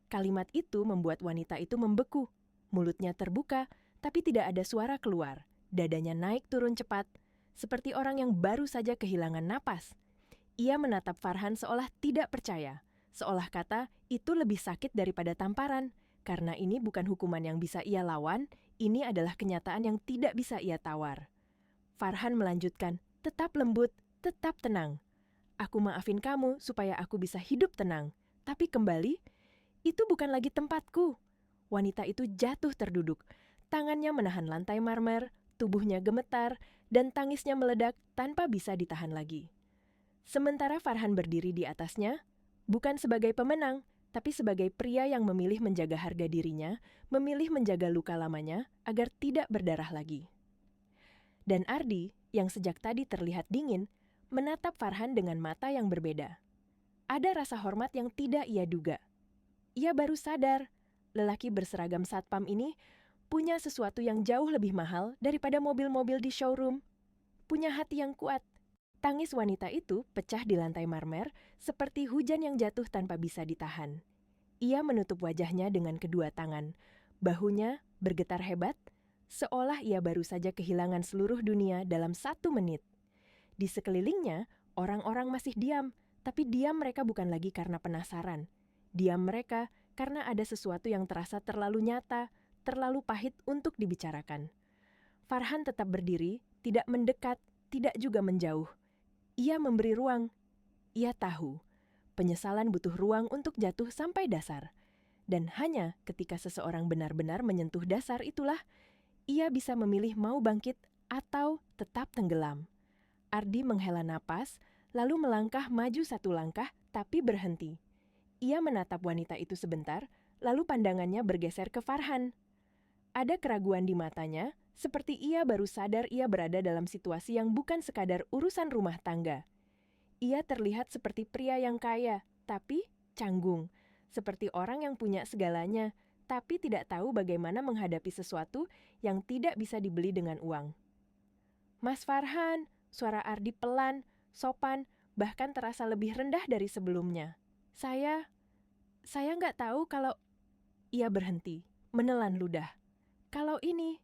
Kalimat itu membuat wanita itu membeku. Mulutnya terbuka, tapi tidak ada suara keluar. Dadanya naik turun cepat, seperti orang yang baru saja kehilangan napas. Ia menatap Farhan seolah tidak percaya, seolah kata itu lebih sakit daripada tamparan. Karena ini bukan hukuman yang bisa ia lawan, ini adalah kenyataan yang tidak bisa ia tawar. Farhan melanjutkan, tetap lembut, tetap tenang. Aku maafin kamu supaya aku bisa hidup tenang. Tapi kembali, itu bukan lagi tempatku. Wanita itu jatuh terduduk. Tangannya menahan lantai marmer, tubuhnya gemetar, dan tangisnya meledak tanpa bisa ditahan lagi. Sementara Farhan berdiri di atasnya, bukan sebagai pemenang, tapi sebagai pria yang memilih menjaga harga dirinya, memilih menjaga luka lamanya agar tidak berdarah lagi. Dan Ardi, yang sejak tadi terlihat dingin, menatap Farhan dengan mata yang berbeda. Ada rasa hormat yang tidak ia duga. Ia baru sadar, lelaki berseragam satpam ini punya sesuatu yang jauh lebih mahal daripada mobil-mobil di showroom. Punya hati yang kuat. Tangis wanita itu pecah di lantai marmer seperti hujan yang jatuh tanpa bisa ditahan. Ia menutup wajahnya dengan kedua tangan. Bahunya bergetar hebat, seolah ia baru saja kehilangan seluruh dunia dalam 1 menit. Di sekelilingnya, orang-orang masih diam, tapi diam mereka bukan lagi karena penasaran. Diam mereka karena ada sesuatu yang terasa terlalu nyata, terlalu pahit untuk dibicarakan. Farhan tetap berdiri, tidak mendekat, tidak juga menjauh. Ia memberi ruang. Ia tahu, penyesalan butuh ruang untuk jatuh sampai dasar. Dan hanya ketika seseorang benar-benar menyentuh dasar itulah, ia bisa memilih mau bangkit atau tetap tenggelam. Ardi menghela napas, lalu melangkah maju 1 langkah, tapi berhenti. Ia menatap wanita itu sebentar, lalu pandangannya bergeser ke Farhan. Ada keraguan di matanya, seperti ia baru sadar ia berada dalam situasi yang bukan sekadar urusan rumah tangga. Ia terlihat seperti pria yang kaya, tapi canggung. Seperti orang yang punya segalanya, tapi tidak tahu bagaimana menghadapi sesuatu yang tidak bisa dibeli dengan uang. Mas Farhan, suara Ardi pelan, sopan, bahkan terasa lebih rendah dari sebelumnya. Saya nggak tahu kalau... Ia berhenti, menelan ludah. Kalau ini,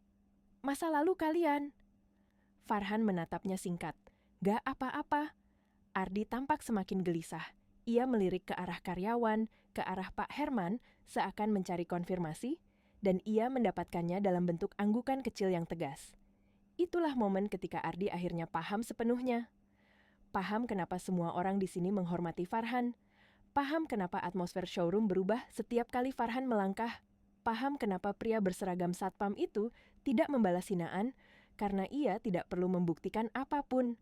masa lalu kalian. Farhan menatapnya singkat. Gak apa-apa. Ardi tampak semakin gelisah. Ia melirik ke arah karyawan, ke arah Pak Herman, seakan mencari konfirmasi, dan ia mendapatkannya dalam bentuk anggukan kecil yang tegas. Itulah momen ketika Ardi akhirnya paham sepenuhnya. Paham kenapa semua orang di sini menghormati Farhan. Paham kenapa atmosfer showroom berubah setiap kali Farhan melangkah. Paham kenapa pria berseragam satpam itu tidak membalas hinaan, karena ia tidak perlu membuktikan apapun.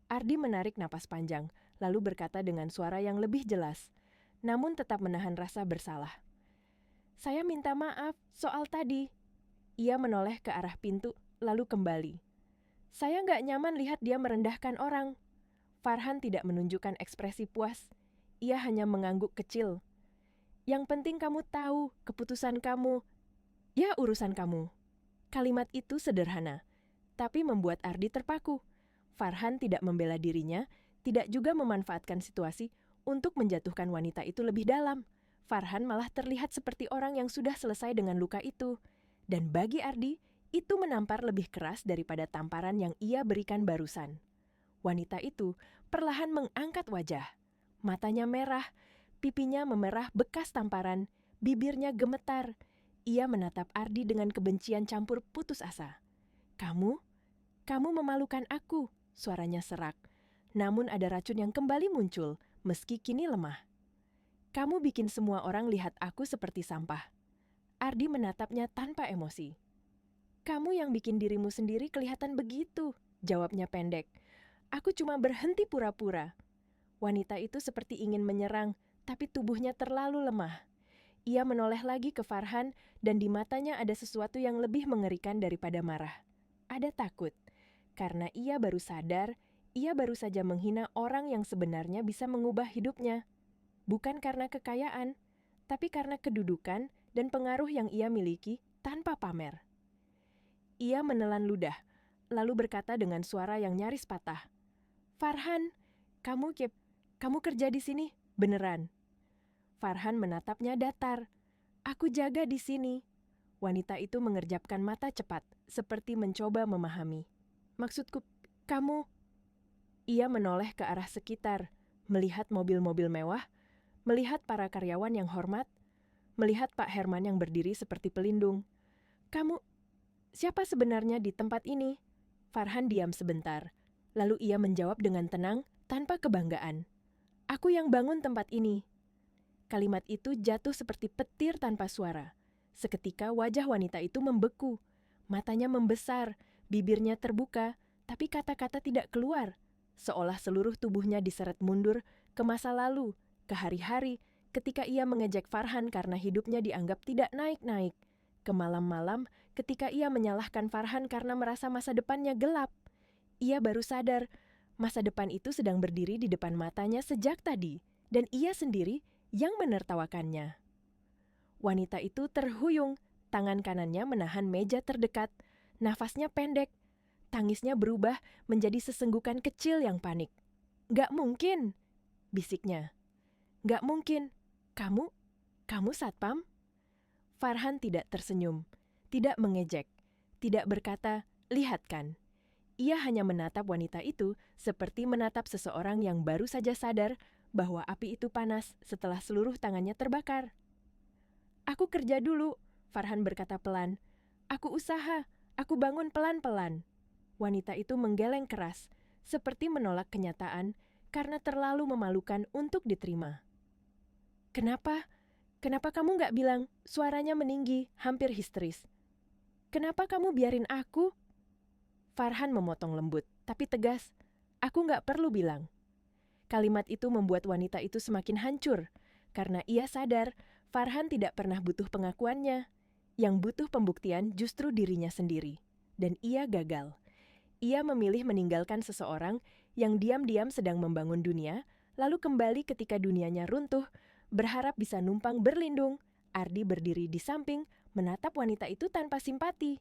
Ardi menarik napas panjang, lalu berkata dengan suara yang lebih jelas, namun tetap menahan rasa bersalah. Saya minta maaf soal tadi. Ia menoleh ke arah pintu, lalu kembali. Saya nggak nyaman lihat dia merendahkan orang. Farhan tidak menunjukkan ekspresi puas. Ia hanya mengangguk kecil. Yang penting kamu tahu keputusan kamu. Ya urusan kamu. Kalimat itu sederhana, tapi membuat Ardi terpaku. Farhan tidak membela dirinya, tidak juga memanfaatkan situasi untuk menjatuhkan wanita itu lebih dalam. Farhan malah terlihat seperti orang yang sudah selesai dengan luka itu. Dan bagi Ardi, itu menampar lebih keras daripada tamparan yang ia berikan barusan. Wanita itu perlahan mengangkat wajah. Matanya merah, pipinya memerah bekas tamparan, bibirnya gemetar. Ia menatap Ardi dengan kebencian campur putus asa. Kamu memalukan aku, suaranya serak. Namun ada racun yang kembali muncul, meski kini lemah. Kamu bikin semua orang lihat aku seperti sampah. Ardi menatapnya tanpa emosi. Kamu yang bikin dirimu sendiri kelihatan begitu, jawabnya pendek. Aku cuma berhenti pura-pura. Wanita itu seperti ingin menyerang, tapi tubuhnya terlalu lemah. Ia menoleh lagi ke Farhan, dan di matanya ada sesuatu yang lebih mengerikan daripada marah. Ada takut, karena ia baru sadar, ia baru saja menghina orang yang sebenarnya bisa mengubah hidupnya. Bukan karena kekayaan, tapi karena kedudukan dan pengaruh yang ia miliki tanpa pamer. Ia menelan ludah, lalu berkata dengan suara yang nyaris patah. Farhan, kamu kerja di sini, beneran? Farhan menatapnya datar. Aku jaga di sini. Wanita itu mengerjapkan mata cepat, seperti mencoba memahami. Maksudku, kamu... Ia menoleh ke arah sekitar, melihat mobil-mobil mewah, melihat para karyawan yang hormat, melihat Pak Herman yang berdiri seperti pelindung. Kamu, siapa sebenarnya di tempat ini? Farhan diam sebentar, lalu ia menjawab dengan tenang, tanpa kebanggaan. Aku yang bangun tempat ini. Kalimat itu jatuh seperti petir tanpa suara. Seketika wajah wanita itu membeku, matanya membesar, bibirnya terbuka, tapi kata-kata tidak keluar. Seolah seluruh tubuhnya diseret mundur ke masa lalu, ke hari-hari, ketika ia mengejek Farhan karena hidupnya dianggap tidak naik-naik. Ke malam-malam ketika ia menyalahkan Farhan karena merasa masa depannya gelap. Ia baru sadar, masa depan itu sedang berdiri di depan matanya sejak tadi, dan ia sendiri yang menertawakannya. Wanita itu terhuyung, tangan kanannya menahan meja terdekat, nafasnya pendek, tangisnya berubah menjadi sesenggukan kecil yang panik. "Gak mungkin," bisiknya. "Gak mungkin. Kamu satpam?" Farhan tidak tersenyum, tidak mengejek, tidak berkata, "Lihat kan." Ia hanya menatap wanita itu seperti menatap seseorang yang baru saja sadar bahwa api itu panas setelah seluruh tangannya terbakar. "Aku kerja dulu," Farhan berkata pelan. "Aku usaha, aku bangun pelan-pelan." Wanita itu menggeleng keras, seperti menolak kenyataan karena terlalu memalukan untuk diterima. "Kenapa? Kenapa kamu gak bilang?" Suaranya meninggi, hampir histeris. "Kenapa kamu biarin aku?" Farhan memotong lembut, tapi tegas. "Aku gak perlu bilang." Kalimat itu membuat wanita itu semakin hancur, karena ia sadar Farhan tidak pernah butuh pengakuannya. Yang butuh pembuktian justru dirinya sendiri. Dan ia gagal. Ia memilih meninggalkan seseorang yang diam-diam sedang membangun dunia, lalu kembali ketika dunianya runtuh, berharap bisa numpang berlindung. Ardi berdiri di samping, menatap wanita itu tanpa simpati.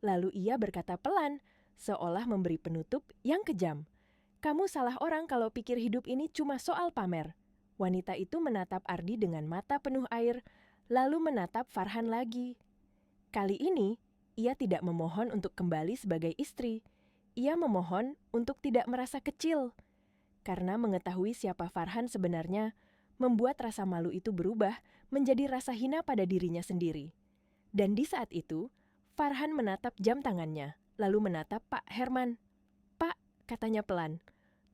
Lalu ia berkata pelan, seolah memberi penutup yang kejam. "Kamu salah orang kalau pikir hidup ini cuma soal pamer." Wanita itu menatap Ardi dengan mata penuh air, lalu menatap Farhan lagi. Kali ini, ia tidak memohon untuk kembali sebagai istri. Ia memohon untuk tidak merasa kecil. Karena mengetahui siapa Farhan sebenarnya, membuat rasa malu itu berubah menjadi rasa hina pada dirinya sendiri. Dan di saat itu, Farhan menatap jam tangannya, lalu menatap Pak Herman. "Pak," katanya pelan,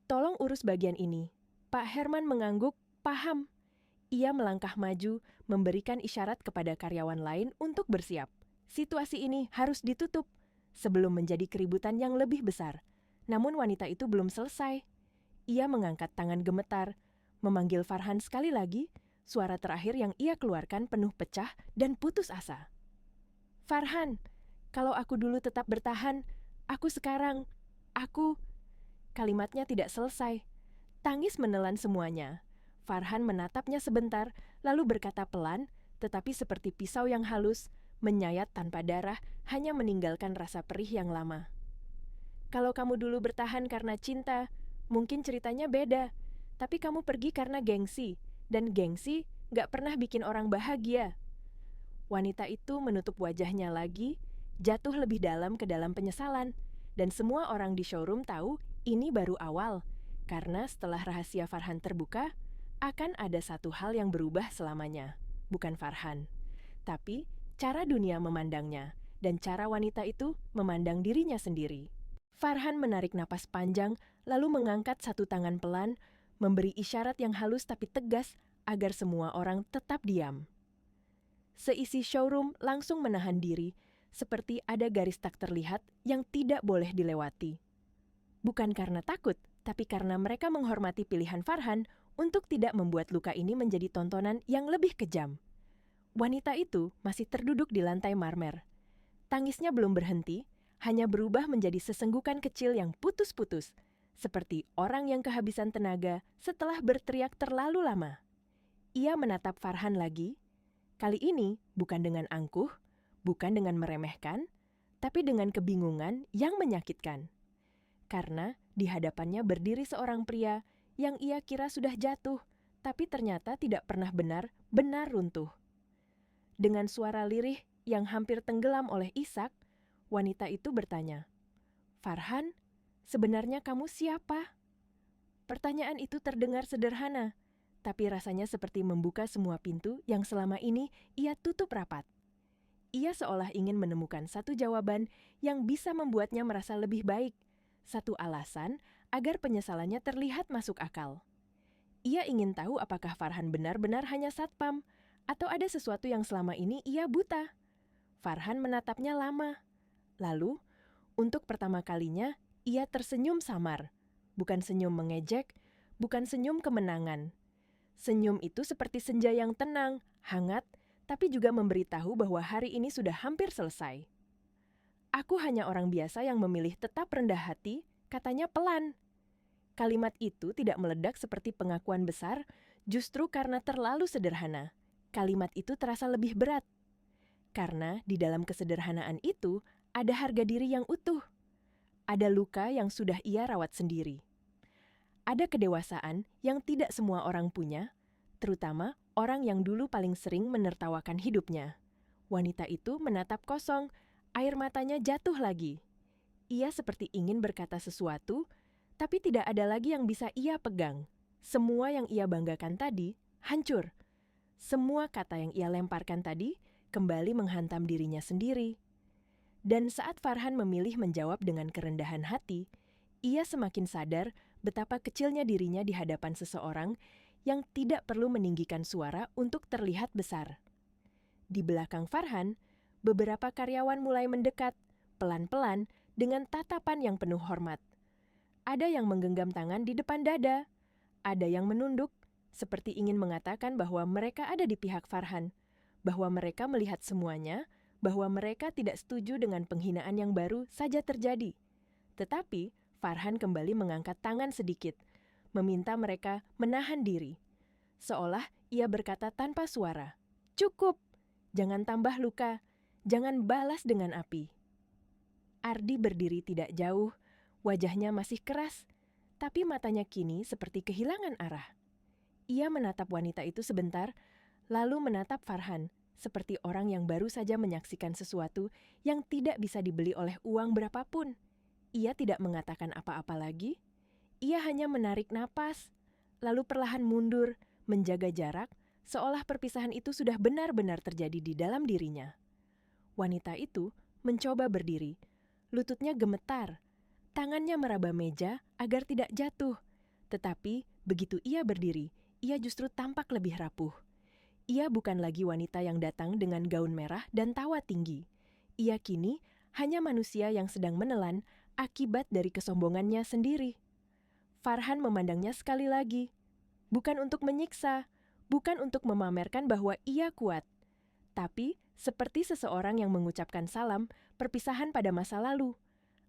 "tolong urus bagian ini." Pak Herman mengangguk, paham. Ia melangkah maju, memberikan isyarat kepada karyawan lain untuk bersiap. Situasi ini harus ditutup sebelum menjadi keributan yang lebih besar. Namun wanita itu belum selesai. Ia mengangkat tangan gemetar, memanggil Farhan sekali lagi, suara terakhir yang ia keluarkan penuh pecah dan putus asa. "Farhan, kalau aku dulu tetap bertahan, aku..." Kalimatnya tidak selesai. Tangis menelan semuanya. Farhan menatapnya sebentar, lalu berkata pelan, tetapi seperti pisau yang halus, menyayat tanpa darah, hanya meninggalkan rasa perih yang lama. "Kalau kamu dulu bertahan karena cinta, mungkin ceritanya beda. Tapi kamu pergi karena gengsi, dan gengsi gak pernah bikin orang bahagia." Wanita itu menutup wajahnya lagi, jatuh lebih dalam ke dalam penyesalan, dan semua orang di showroom tahu ini baru awal, karena setelah rahasia Farhan terbuka, akan ada satu hal yang berubah selamanya. Bukan Farhan, tapi cara dunia memandangnya, dan cara wanita itu memandang dirinya sendiri. Farhan menarik napas panjang, lalu mengangkat satu tangan pelan, memberi isyarat yang halus tapi tegas agar semua orang tetap diam. Seisi showroom langsung menahan diri, seperti ada garis tak terlihat yang tidak boleh dilewati. Bukan karena takut, tapi karena mereka menghormati pilihan Farhan untuk tidak membuat luka ini menjadi tontonan yang lebih kejam. Wanita itu masih terduduk di lantai marmer. Tangisnya belum berhenti, hanya berubah menjadi sesenggukan kecil yang putus-putus, seperti orang yang kehabisan tenaga setelah berteriak terlalu lama. Ia menatap Farhan lagi, kali ini bukan dengan angkuh, bukan dengan meremehkan, tapi dengan kebingungan yang menyakitkan. Karena di hadapannya berdiri seorang pria yang ia kira sudah jatuh, tapi ternyata tidak pernah benar-benar runtuh. Dengan suara lirih yang hampir tenggelam oleh isak, wanita itu bertanya, "Farhan, sebenarnya kamu siapa?" Pertanyaan itu terdengar sederhana, tapi rasanya seperti membuka semua pintu yang selama ini ia tutup rapat. Ia seolah ingin menemukan satu jawaban yang bisa membuatnya merasa lebih baik, satu alasan agar penyesalannya terlihat masuk akal. Ia ingin tahu apakah Farhan benar-benar hanya satpam, atau ada sesuatu yang selama ini ia buta. Farhan menatapnya lama. Lalu, untuk pertama kalinya, ia tersenyum samar. Bukan senyum mengejek, bukan senyum kemenangan. Senyum itu seperti senja yang tenang, hangat, tapi juga memberitahu bahwa hari ini sudah hampir selesai. Aku hanya orang biasa yang memilih tetap rendah hati, katanya pelan. Kalimat itu tidak meledak seperti pengakuan besar, justru karena terlalu sederhana. Kalimat itu terasa lebih berat. Karena di dalam kesederhanaan itu, ada harga diri yang utuh. Ada luka yang sudah ia rawat sendiri. Ada kedewasaan yang tidak semua orang punya, terutama orang yang dulu paling sering menertawakan hidupnya. Wanita itu menatap kosong, air matanya jatuh lagi. Ia seperti ingin berkata sesuatu, tapi tidak ada lagi yang bisa ia pegang. Semua yang ia banggakan tadi hancur. Semua kata yang ia lemparkan tadi kembali menghantam dirinya sendiri. Dan saat Farhan memilih menjawab dengan kerendahan hati, ia semakin sadar betapa kecilnya dirinya di hadapan seseorang yang tidak perlu meninggikan suara untuk terlihat besar. Di belakang Farhan, beberapa karyawan mulai mendekat, pelan-pelan, dengan tatapan yang penuh hormat. Ada yang menggenggam tangan di depan dada, ada yang menunduk, seperti ingin mengatakan bahwa mereka ada di pihak Farhan, bahwa mereka melihat semuanya, bahwa mereka tidak setuju dengan penghinaan yang baru saja terjadi. Tetapi Farhan kembali mengangkat tangan sedikit, meminta mereka menahan diri. Seolah ia berkata tanpa suara, "Cukup, jangan tambah luka, jangan balas dengan api." Ardi berdiri tidak jauh, wajahnya masih keras, tapi matanya kini seperti kehilangan arah. Ia menatap wanita itu sebentar, lalu menatap Farhan, seperti orang yang baru saja menyaksikan sesuatu yang tidak bisa dibeli oleh uang berapapun. Ia tidak mengatakan apa-apa lagi. Ia hanya menarik napas, lalu perlahan mundur, menjaga jarak, seolah perpisahan itu sudah benar-benar terjadi di dalam dirinya. Wanita itu mencoba berdiri, lututnya gemetar, tangannya meraba meja agar tidak jatuh. Tetapi begitu ia berdiri, ia justru tampak lebih rapuh. Ia bukan lagi wanita yang datang dengan gaun merah dan tawa tinggi. Ia kini hanya manusia yang sedang menelan akibat dari kesombongannya sendiri. Farhan memandangnya sekali lagi. Bukan untuk menyiksa, bukan untuk memamerkan bahwa ia kuat. Tapi seperti seseorang yang mengucapkan salam perpisahan pada masa lalu.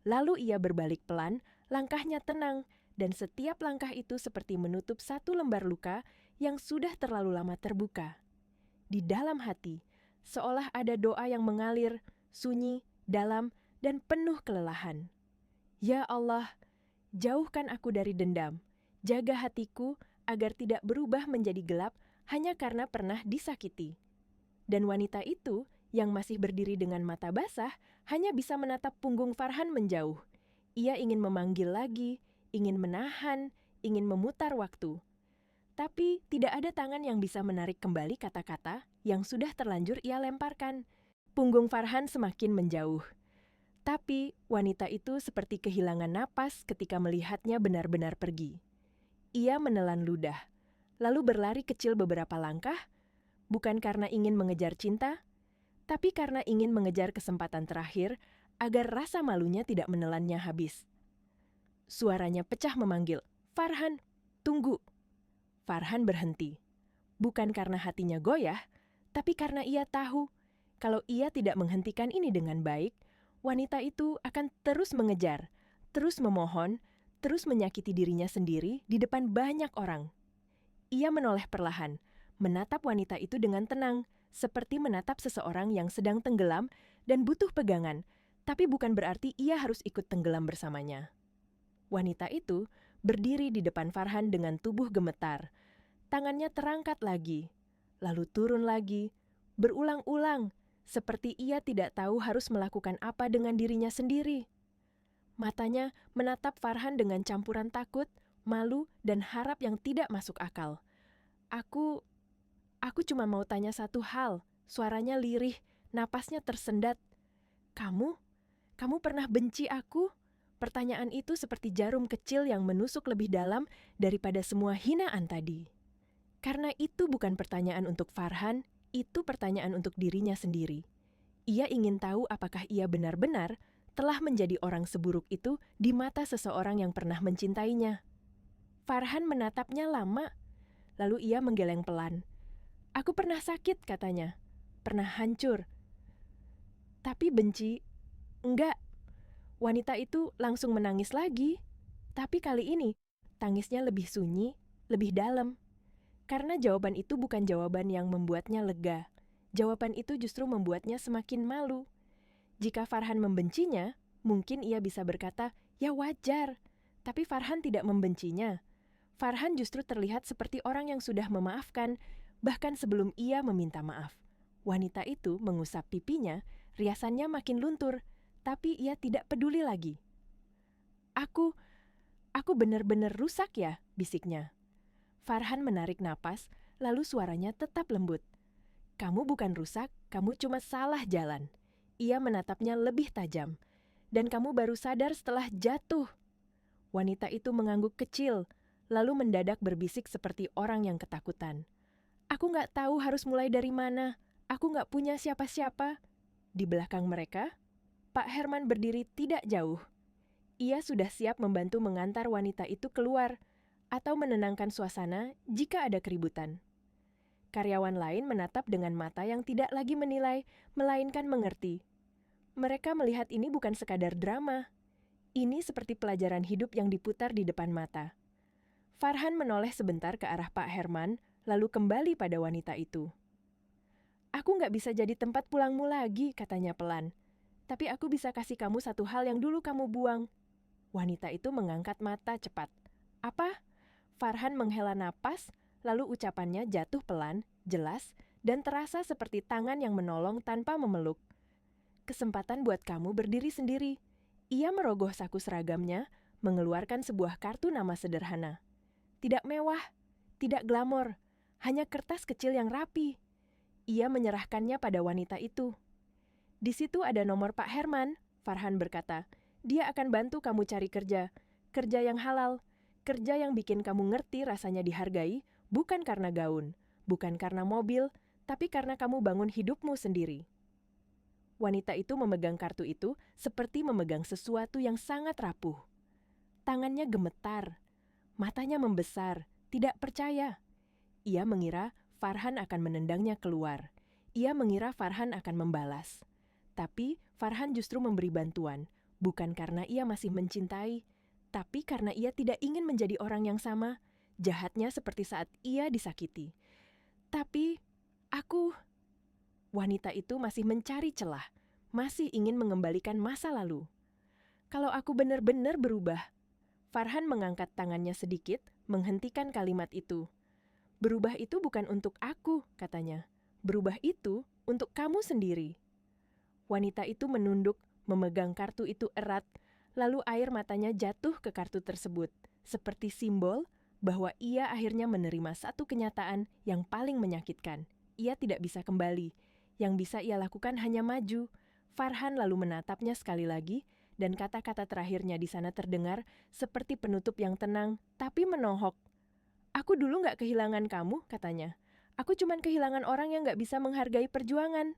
Lalu ia berbalik pelan, langkahnya tenang, dan setiap langkah itu seperti menutup satu lembar luka yang sudah terlalu lama terbuka. Di dalam hati, seolah ada doa yang mengalir, sunyi, dalam, dan penuh kelelahan. Ya Allah, jauhkan aku dari dendam, jaga hatiku agar tidak berubah menjadi gelap hanya karena pernah disakiti. Dan wanita itu, yang masih berdiri dengan mata basah, hanya bisa menatap punggung Farhan menjauh. Ia ingin memanggil lagi, ingin menahan, ingin memutar waktu. Tapi tidak ada tangan yang bisa menarik kembali kata-kata yang sudah terlanjur ia lemparkan. Punggung Farhan semakin menjauh. Tapi wanita itu seperti kehilangan napas ketika melihatnya benar-benar pergi. Ia menelan ludah, lalu berlari kecil beberapa langkah, bukan karena ingin mengejar cinta, tapi karena ingin mengejar kesempatan terakhir agar rasa malunya tidak menelannya habis. Suaranya pecah memanggil, "Farhan, tunggu!" Farhan berhenti. Bukan karena hatinya goyah, tapi karena ia tahu kalau ia tidak menghentikan ini dengan baik, wanita itu akan terus mengejar, terus memohon, terus menyakiti dirinya sendiri di depan banyak orang. Ia menoleh perlahan, menatap wanita itu dengan tenang, seperti menatap seseorang yang sedang tenggelam dan butuh pegangan, tapi bukan berarti ia harus ikut tenggelam bersamanya. Wanita itu berdiri di depan Farhan dengan tubuh gemetar. Tangannya terangkat lagi, lalu turun lagi, berulang-ulang, seperti ia tidak tahu harus melakukan apa dengan dirinya sendiri. Matanya menatap Farhan dengan campuran takut, malu, dan harap yang tidak masuk akal. Aku cuma mau tanya satu hal." Suaranya lirih, napasnya tersendat. Kamu pernah benci aku? Pertanyaan itu seperti jarum kecil yang menusuk lebih dalam daripada semua hinaan tadi. Karena itu bukan pertanyaan untuk Farhan, itu pertanyaan untuk dirinya sendiri. Ia ingin tahu apakah ia benar-benar telah menjadi orang seburuk itu di mata seseorang yang pernah mencintainya. Farhan menatapnya lama, lalu ia menggeleng pelan. "Aku pernah sakit," katanya. "Pernah hancur. Tapi benci, enggak." Wanita itu langsung menangis lagi. Tapi kali ini, tangisnya lebih sunyi, lebih dalam. Karena jawaban itu bukan jawaban yang membuatnya lega. Jawaban itu justru membuatnya semakin malu. Jika Farhan membencinya, mungkin ia bisa berkata, "Ya wajar." Tapi Farhan tidak membencinya. Farhan justru terlihat seperti orang yang sudah memaafkan, bahkan sebelum ia meminta maaf. Wanita itu mengusap pipinya, riasannya makin luntur, tapi ia tidak peduli lagi. Aku benar-benar rusak ya," bisiknya. Farhan menarik napas, lalu suaranya tetap lembut. "Kamu bukan rusak, kamu cuma salah jalan." Ia menatapnya lebih tajam. "Dan kamu baru sadar setelah jatuh." Wanita itu mengangguk kecil, lalu mendadak berbisik seperti orang yang ketakutan. "Aku nggak tahu harus mulai dari mana. Aku nggak punya siapa-siapa." Di belakang mereka, Pak Herman berdiri tidak jauh. Ia sudah siap membantu mengantar wanita itu keluar atau menenangkan suasana jika ada keributan. Karyawan lain menatap dengan mata yang tidak lagi menilai, melainkan mengerti. Mereka melihat ini bukan sekadar drama. Ini seperti pelajaran hidup yang diputar di depan mata. Farhan menoleh sebentar ke arah Pak Herman, lalu kembali pada wanita itu. "Aku nggak bisa jadi tempat pulangmu lagi," katanya pelan. "Tapi aku bisa kasih kamu satu hal yang dulu kamu buang." Wanita itu mengangkat mata cepat. "Apa?" Farhan menghela napas, lalu ucapannya jatuh pelan, jelas, dan terasa seperti tangan yang menolong tanpa memeluk. "Kesempatan buat kamu berdiri sendiri." Ia merogoh saku seragamnya, mengeluarkan sebuah kartu nama sederhana. Tidak mewah, tidak glamor, hanya kertas kecil yang rapi. Ia menyerahkannya pada wanita itu. "Di situ ada nomor Pak Herman," Farhan berkata. "Dia akan bantu kamu cari kerja. Kerja yang halal. Kerja yang bikin kamu ngerti rasanya dihargai, bukan karena gaun, bukan karena mobil, tapi karena kamu bangun hidupmu sendiri." Wanita itu memegang kartu itu seperti memegang sesuatu yang sangat rapuh. Tangannya gemetar, matanya membesar, tidak percaya. Ia mengira Farhan akan menendangnya keluar. Ia mengira Farhan akan membalas. Tapi Farhan justru memberi bantuan, bukan karena ia masih mencintai, tapi karena ia tidak ingin menjadi orang yang sama, jahatnya seperti saat ia disakiti. "Tapi, aku..." Wanita itu masih mencari celah, masih ingin mengembalikan masa lalu. "Kalau aku benar-benar berubah..." Farhan mengangkat tangannya sedikit, menghentikan kalimat itu. "Berubah itu bukan untuk aku," katanya. "Berubah itu untuk kamu sendiri." Wanita itu menunduk, memegang kartu itu erat, lalu air matanya jatuh ke kartu tersebut, seperti simbol bahwa ia akhirnya menerima satu kenyataan yang paling menyakitkan. Ia tidak bisa kembali. Yang bisa ia lakukan hanya maju. Farhan lalu menatapnya sekali lagi, dan kata-kata terakhirnya di sana terdengar seperti penutup yang tenang, tapi menohok. "Aku dulu nggak kehilangan kamu," katanya. "Aku cuman kehilangan orang yang nggak bisa menghargai perjuangan."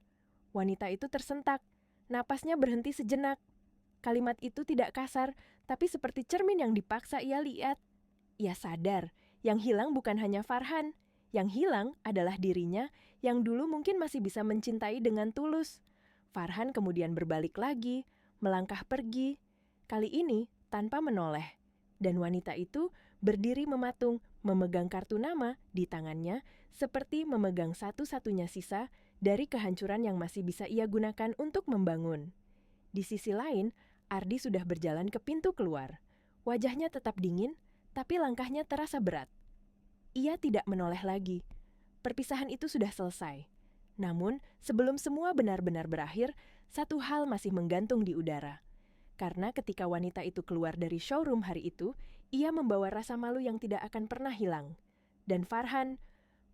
Wanita itu tersentak. Napasnya berhenti sejenak. Kalimat itu tidak kasar, tapi seperti cermin yang dipaksa ia lihat. Ia sadar, yang hilang bukan hanya Farhan. Yang hilang adalah dirinya yang dulu mungkin masih bisa mencintai dengan tulus. Farhan kemudian berbalik lagi, melangkah pergi. Kali ini tanpa menoleh. Dan wanita itu berdiri mematung, memegang kartu nama di tangannya, seperti memegang satu-satunya sisa dari kehancuran yang masih bisa ia gunakan untuk membangun. Di sisi lain, Ardi sudah berjalan ke pintu keluar. Wajahnya tetap dingin, tapi langkahnya terasa berat. Ia tidak menoleh lagi. Perpisahan itu sudah selesai. Namun, sebelum semua benar-benar berakhir, satu hal masih menggantung di udara. Karena ketika wanita itu keluar dari showroom hari itu, ia membawa rasa malu yang tidak akan pernah hilang. Dan Farhan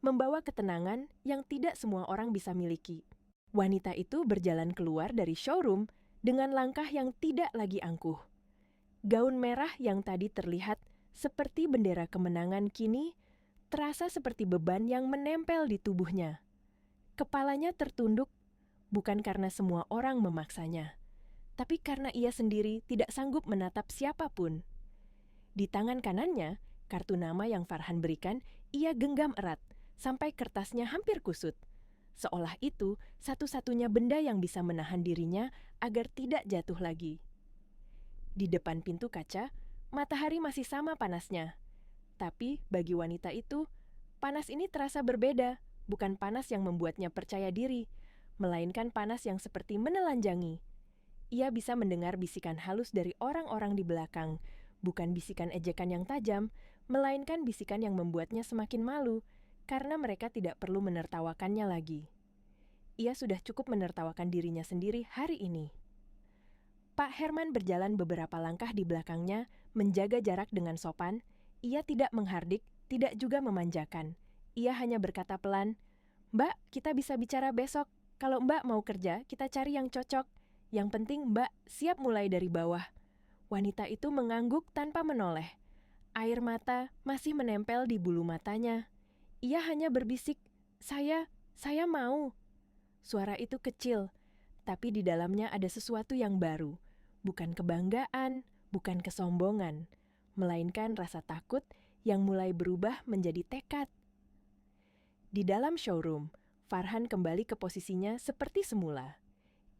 membawa ketenangan yang tidak semua orang bisa miliki. Wanita itu berjalan keluar dari showroom dengan langkah yang tidak lagi angkuh. Gaun merah yang tadi terlihat seperti bendera kemenangan kini terasa seperti beban yang menempel di tubuhnya. Kepalanya tertunduk bukan karena semua orang memaksanya, tapi karena ia sendiri tidak sanggup menatap siapapun. Di tangan kanannya, kartu nama yang Farhan berikan, ia genggam erat sampai kertasnya hampir kusut. Seolah itu satu-satunya benda yang bisa menahan dirinya agar tidak jatuh lagi. Di depan pintu kaca, matahari masih sama panasnya. Tapi bagi wanita itu, panas ini terasa berbeda, bukan panas yang membuatnya percaya diri, melainkan panas yang seperti menelanjangi. Ia bisa mendengar bisikan halus dari orang-orang di belakang, bukan bisikan ejekan yang tajam, melainkan bisikan yang membuatnya semakin malu, karena mereka tidak perlu menertawakannya lagi. Ia sudah cukup menertawakan dirinya sendiri hari ini. Pak Herman berjalan beberapa langkah di belakangnya, menjaga jarak dengan sopan. Ia tidak menghardik, tidak juga memanjakan. Ia hanya berkata pelan, "Mbak, kita bisa bicara besok. Kalau Mbak mau kerja, kita cari yang cocok. Yang penting Mbak siap mulai dari bawah." Wanita itu mengangguk tanpa menoleh. Air mata masih menempel di bulu matanya. Ia hanya berbisik, saya mau." Suara itu kecil, tapi di dalamnya ada sesuatu yang baru. Bukan kebanggaan, bukan kesombongan, melainkan rasa takut yang mulai berubah menjadi tekad. Di dalam showroom, Farhan kembali ke posisinya seperti semula.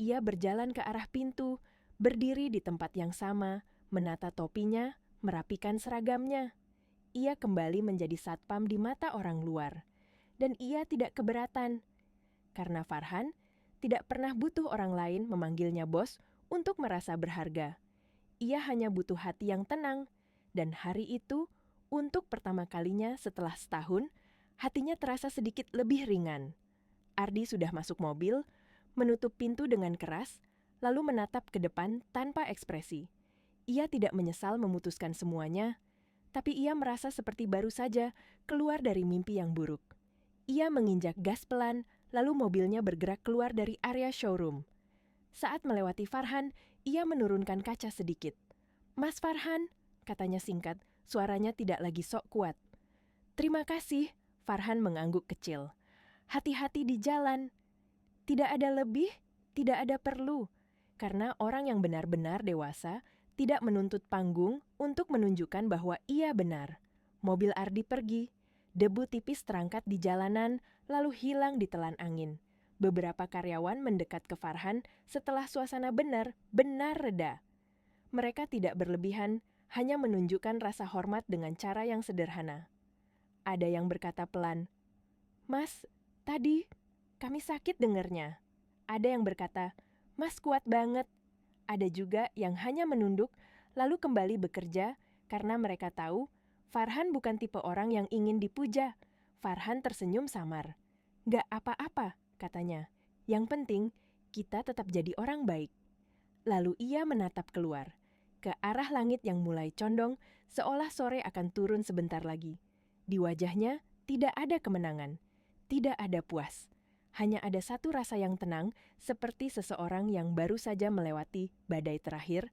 Ia berjalan ke arah pintu, berdiri di tempat yang sama, menata topinya, merapikan seragamnya. Ia kembali menjadi satpam di mata orang luar. Dan ia tidak keberatan, karena Farhan tidak pernah butuh orang lain memanggilnya bos untuk merasa berharga. Ia hanya butuh hati yang tenang, dan hari itu, untuk pertama kalinya setelah setahun, hatinya terasa sedikit lebih ringan. Ardi sudah masuk mobil, menutup pintu dengan keras, lalu menatap ke depan tanpa ekspresi. Ia tidak menyesal memutuskan semuanya, tapi ia merasa seperti baru saja keluar dari mimpi yang buruk. Ia menginjak gas pelan, lalu mobilnya bergerak keluar dari area showroom. Saat melewati Farhan, ia menurunkan kaca sedikit. "Mas Farhan," katanya singkat, suaranya tidak lagi sok kuat. "Terima kasih," Farhan mengangguk kecil. "Hati-hati di jalan. Tidak ada lebih, tidak ada perlu. Karena orang yang benar-benar dewasa tidak menuntut panggung untuk menunjukkan bahwa ia benar." Mobil Ardi pergi. Debu tipis terangkat di jalanan, lalu hilang di telan angin. Beberapa karyawan mendekat ke Farhan setelah suasana benar-benar reda. Mereka tidak berlebihan, hanya menunjukkan rasa hormat dengan cara yang sederhana. Ada yang berkata pelan, "Mas, tadi kami sakit dengernya." Ada yang berkata, "Mas kuat banget." Ada juga yang hanya menunduk, lalu kembali bekerja karena mereka tahu Farhan bukan tipe orang yang ingin dipuja. Farhan tersenyum samar. "Gak apa-apa," katanya. "Yang penting, kita tetap jadi orang baik." Lalu ia menatap keluar, ke arah langit yang mulai condong, seolah sore akan turun sebentar lagi. Di wajahnya tidak ada kemenangan, tidak ada puas. Hanya ada satu rasa yang tenang, seperti seseorang yang baru saja melewati badai terakhir,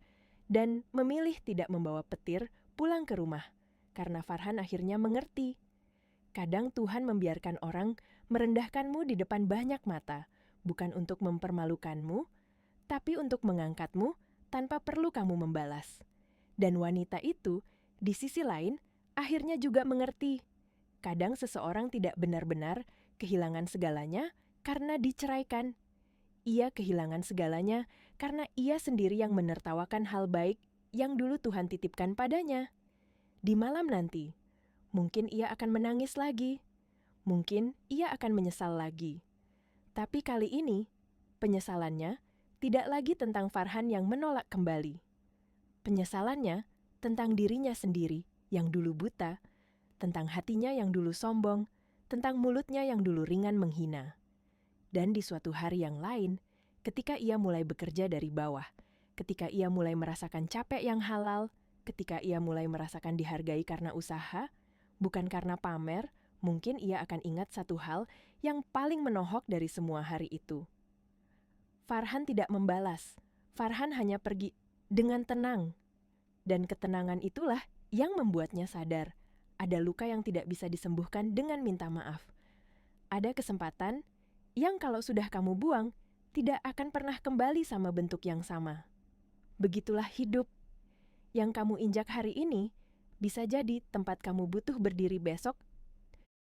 dan memilih tidak membawa petir pulang ke rumah. Karena Farhan akhirnya mengerti. Kadang Tuhan membiarkan orang merendahkanmu di depan banyak mata, bukan untuk mempermalukanmu, tapi untuk mengangkatmu tanpa perlu kamu membalas. Dan wanita itu, di sisi lain, akhirnya juga mengerti. Kadang seseorang tidak benar-benar kehilangan segalanya karena diceraikan. Ia kehilangan segalanya karena ia sendiri yang menertawakan hal baik yang dulu Tuhan titipkan padanya. Di malam nanti, mungkin ia akan menangis lagi. Mungkin ia akan menyesal lagi. Tapi kali ini, penyesalannya tidak lagi tentang Farhan yang menolak kembali. Penyesalannya tentang dirinya sendiri yang dulu buta, tentang hatinya yang dulu sombong, tentang mulutnya yang dulu ringan menghina. Dan di suatu hari yang lain, ketika ia mulai bekerja dari bawah, ketika ia mulai merasakan capek yang halal, ketika ia mulai merasakan dihargai karena usaha, bukan karena pamer, mungkin ia akan ingat satu hal yang paling menohok dari semua hari itu. Farhan tidak membalas. Farhan hanya pergi dengan tenang. Dan ketenangan itulah yang membuatnya sadar. Ada luka yang tidak bisa disembuhkan dengan minta maaf. Ada kesempatan yang kalau sudah kamu buang, tidak akan pernah kembali sama bentuk yang sama. Begitulah hidup. Yang kamu injak hari ini, bisa jadi tempat kamu butuh berdiri besok